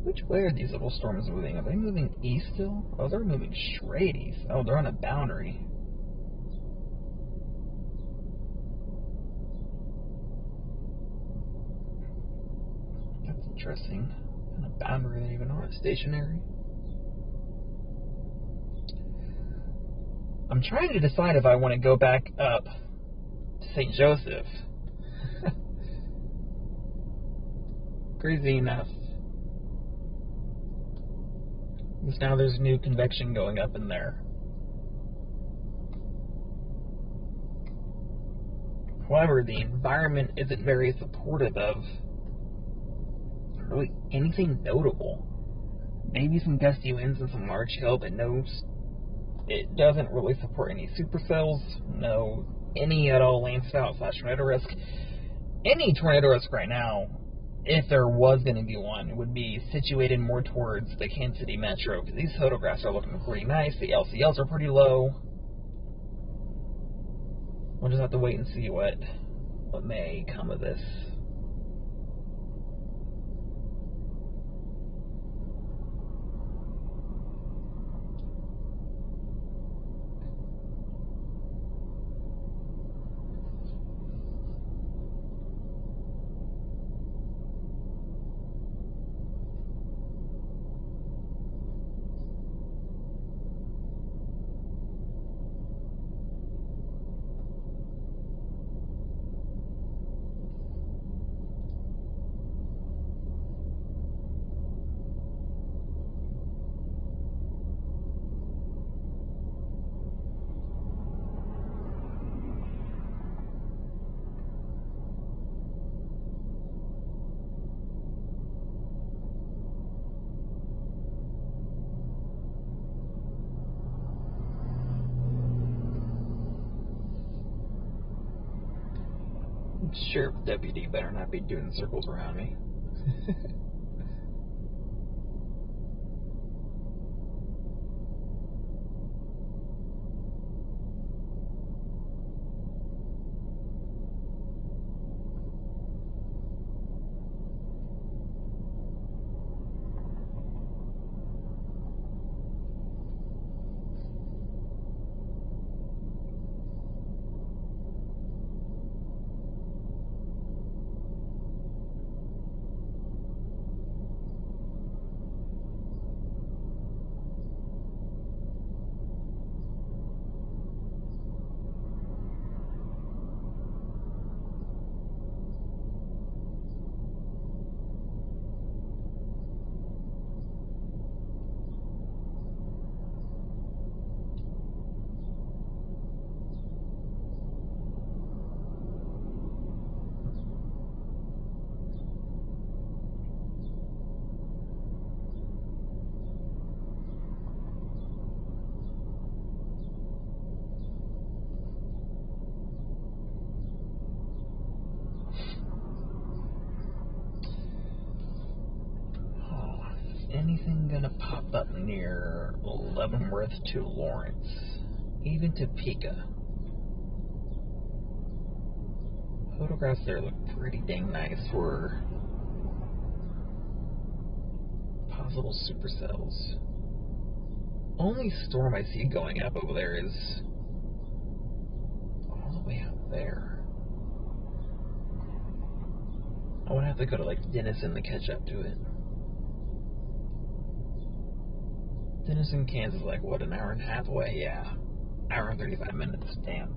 Which way are these little storms moving? Are they moving east still? Oh, they're moving straight east. Oh, they're on a boundary. That's interesting. On a boundary, they even aren't stationary. I'm trying to decide if I want to go back up to St. Joseph. Crazy enough. Because now there's new convection going up in there. However, the environment isn't very supportive of really anything notable. Maybe some gusty winds and some large hail, but no, it doesn't really support any supercells, no any at all landspout / tornado risk. Any tornado risk right now, if there was going to be one, would be situated more towards the Kansas City metro, because these photographs are looking pretty nice. The LCLs are pretty low. We'll just have to wait and see what may come of this. Sheriff deputy better not be doing circles around me. Anything gonna pop up near Leavenworth to Lawrence, even Topeka? Photographs there look pretty dang nice for possible supercells. Only storm I see going up over there is all the way up there. I would have to go to like Denison to catch up to it. Denison, Kansas, like what, an hour and a half away? Yeah, hour and 35 minutes. Damn,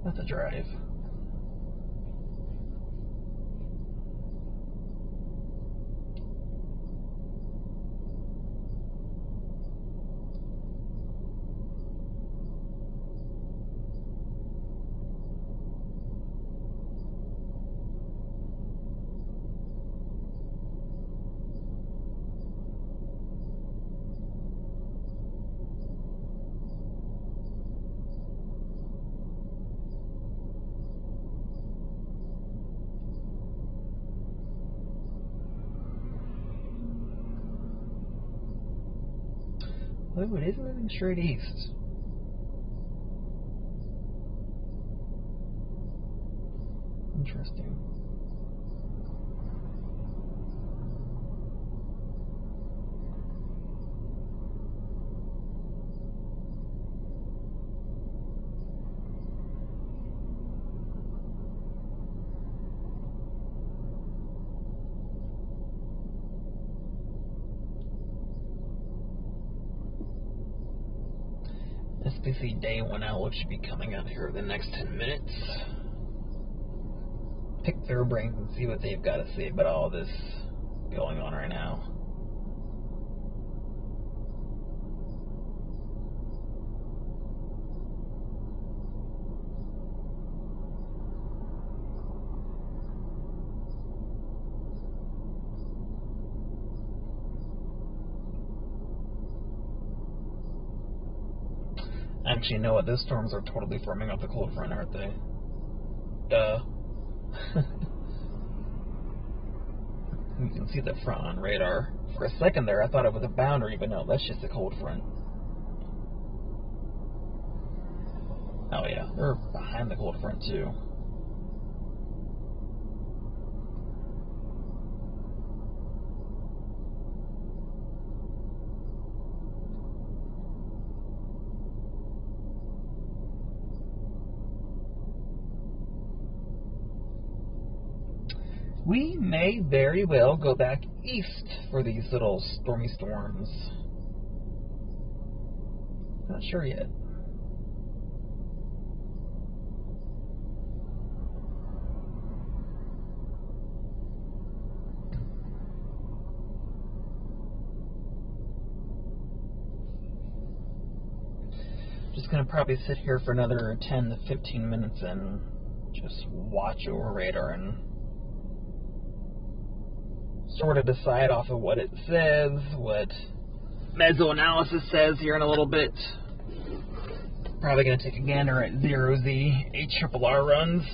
that's a drive. Oh, it is moving straight east. Interesting. SPC Day 1 outlook should be coming out here in the next 10 minutes. Pick their brains and see what they've got to say about all this going on right now. Actually, you know what? Those storms are totally forming off the cold front, aren't they? Duh. You can see the front on radar. For a second there, I thought it was a boundary, but no, that's just a cold front. Oh yeah, we're behind the cold front too. We may very well go back east for these little stormy storms. Not sure yet. Just gonna probably sit here for another 10 to 15 minutes and just watch over radar and sort of decide off of what it says, what mesoanalysis says here in a little bit. Probably going to take a gander at 0Z HRRR runs.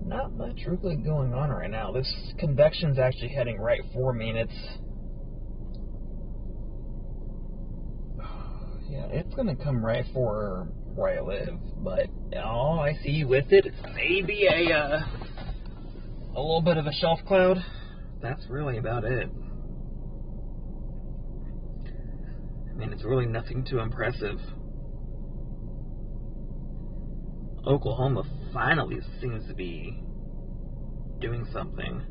Not much really going on right now. This convection's actually heading right for me, and it's gonna come right for where I live. But all I see with it is maybe a little bit of a shelf cloud. That's really about it. I mean, it's really nothing too impressive. Oklahoma finally seems to be doing something.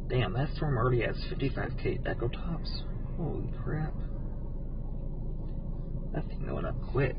Damn, that storm already has 55K echo tops. Holy crap. That thing going up quick.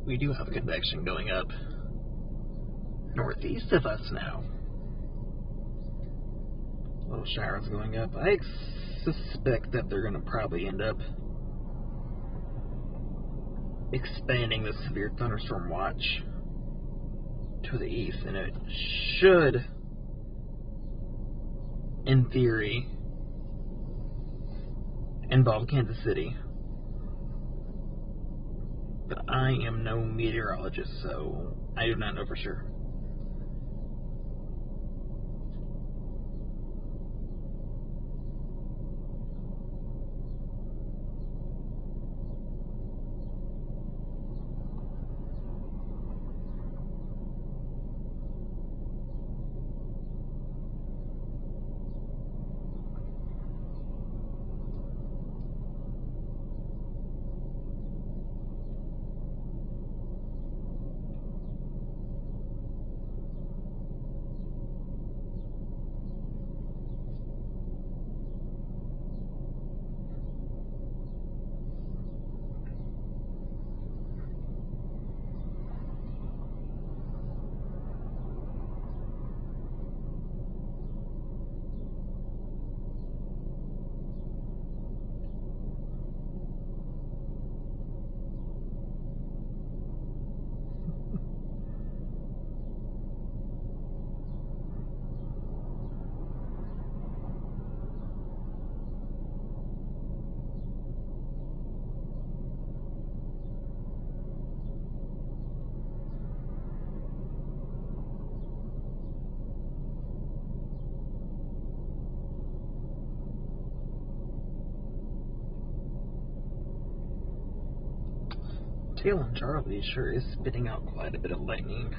We do have a convection going up northeast of us now. Little showers going up. I suspect that they're going to probably end up expanding the severe thunderstorm watch to the east, and it should, in theory, involve Kansas City. But I am no meteorologist, so I do not know for sure. Tail on Charlie sure is spitting out quite a bit of lightning.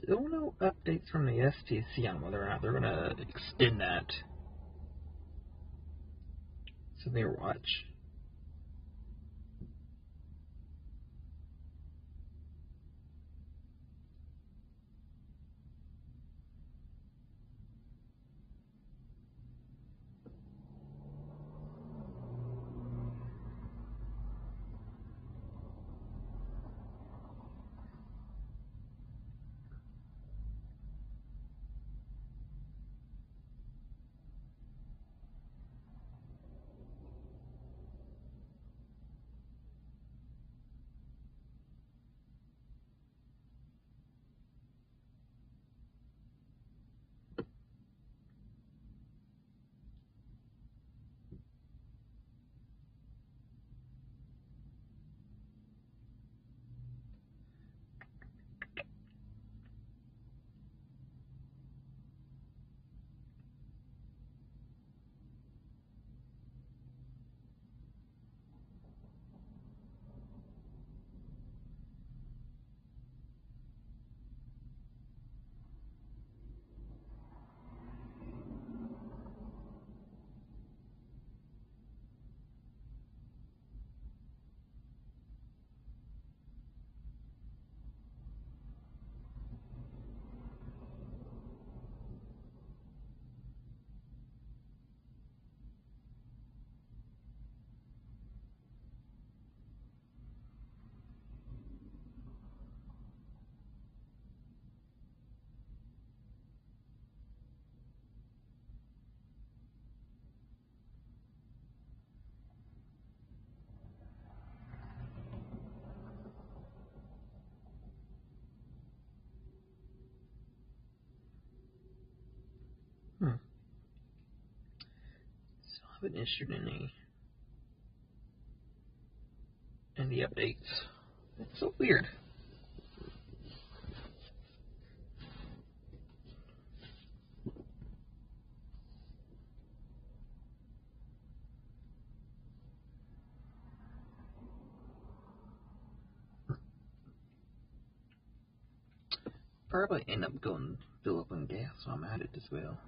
Still no updates from the SPC on whether or not they're going to extend that. Severe watch. Still haven't issued any updates. It's so weird. Probably end up going fill up on gas while I'm at it as well.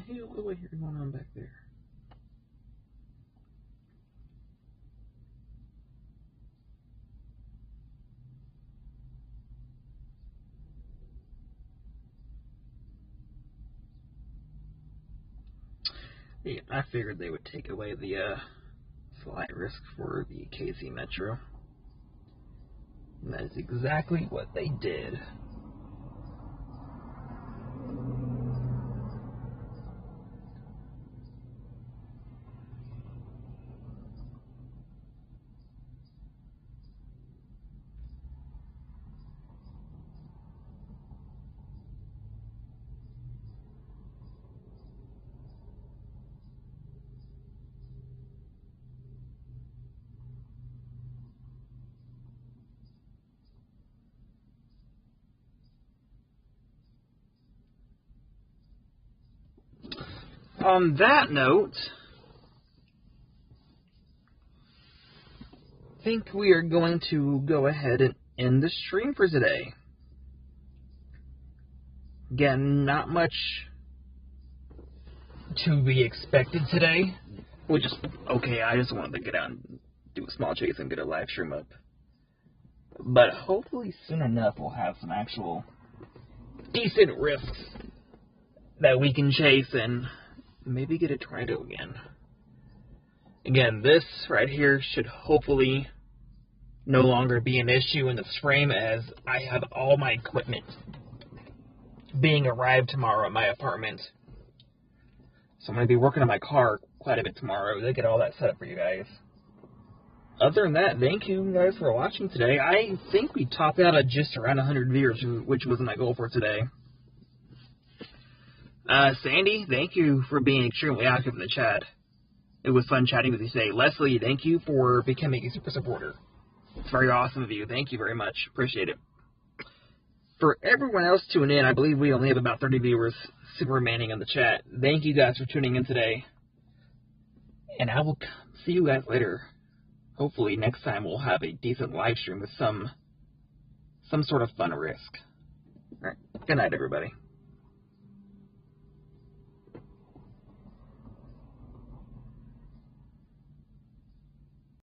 Hey, what do I hear going on back there? Yeah, I figured they would take away the flight risk for the KC Metro. And that is exactly what they did. On that note, I think we are going to go ahead and end the stream for today. Again, not much to be expected today. Which is okay, I just wanted to get out and do a small chase and get a live stream up. But hopefully soon enough we'll have some actual decent risks that we can chase and maybe get a tornado again. Again, this right here should hopefully no longer be an issue in the frame, as I have all my equipment being arrived tomorrow at my apartment. So I'm going to be working on my car quite a bit tomorrow to get all that set up for you guys. Other than that, thank you guys for watching today. I think we topped out at just around 100 viewers, which was my goal for today. Sandy, thank you for being extremely active in the chat. It was fun chatting with you today. Leslie, thank you for becoming a super supporter. It's very awesome of you. Thank you very much. Appreciate it. For everyone else tuning in, I believe we only have about 30 viewers super remaining in the chat. Thank you guys for tuning in today. And I will see you guys later. Hopefully next time we'll have a decent live stream with some sort of fun risk. Alright, good night everybody.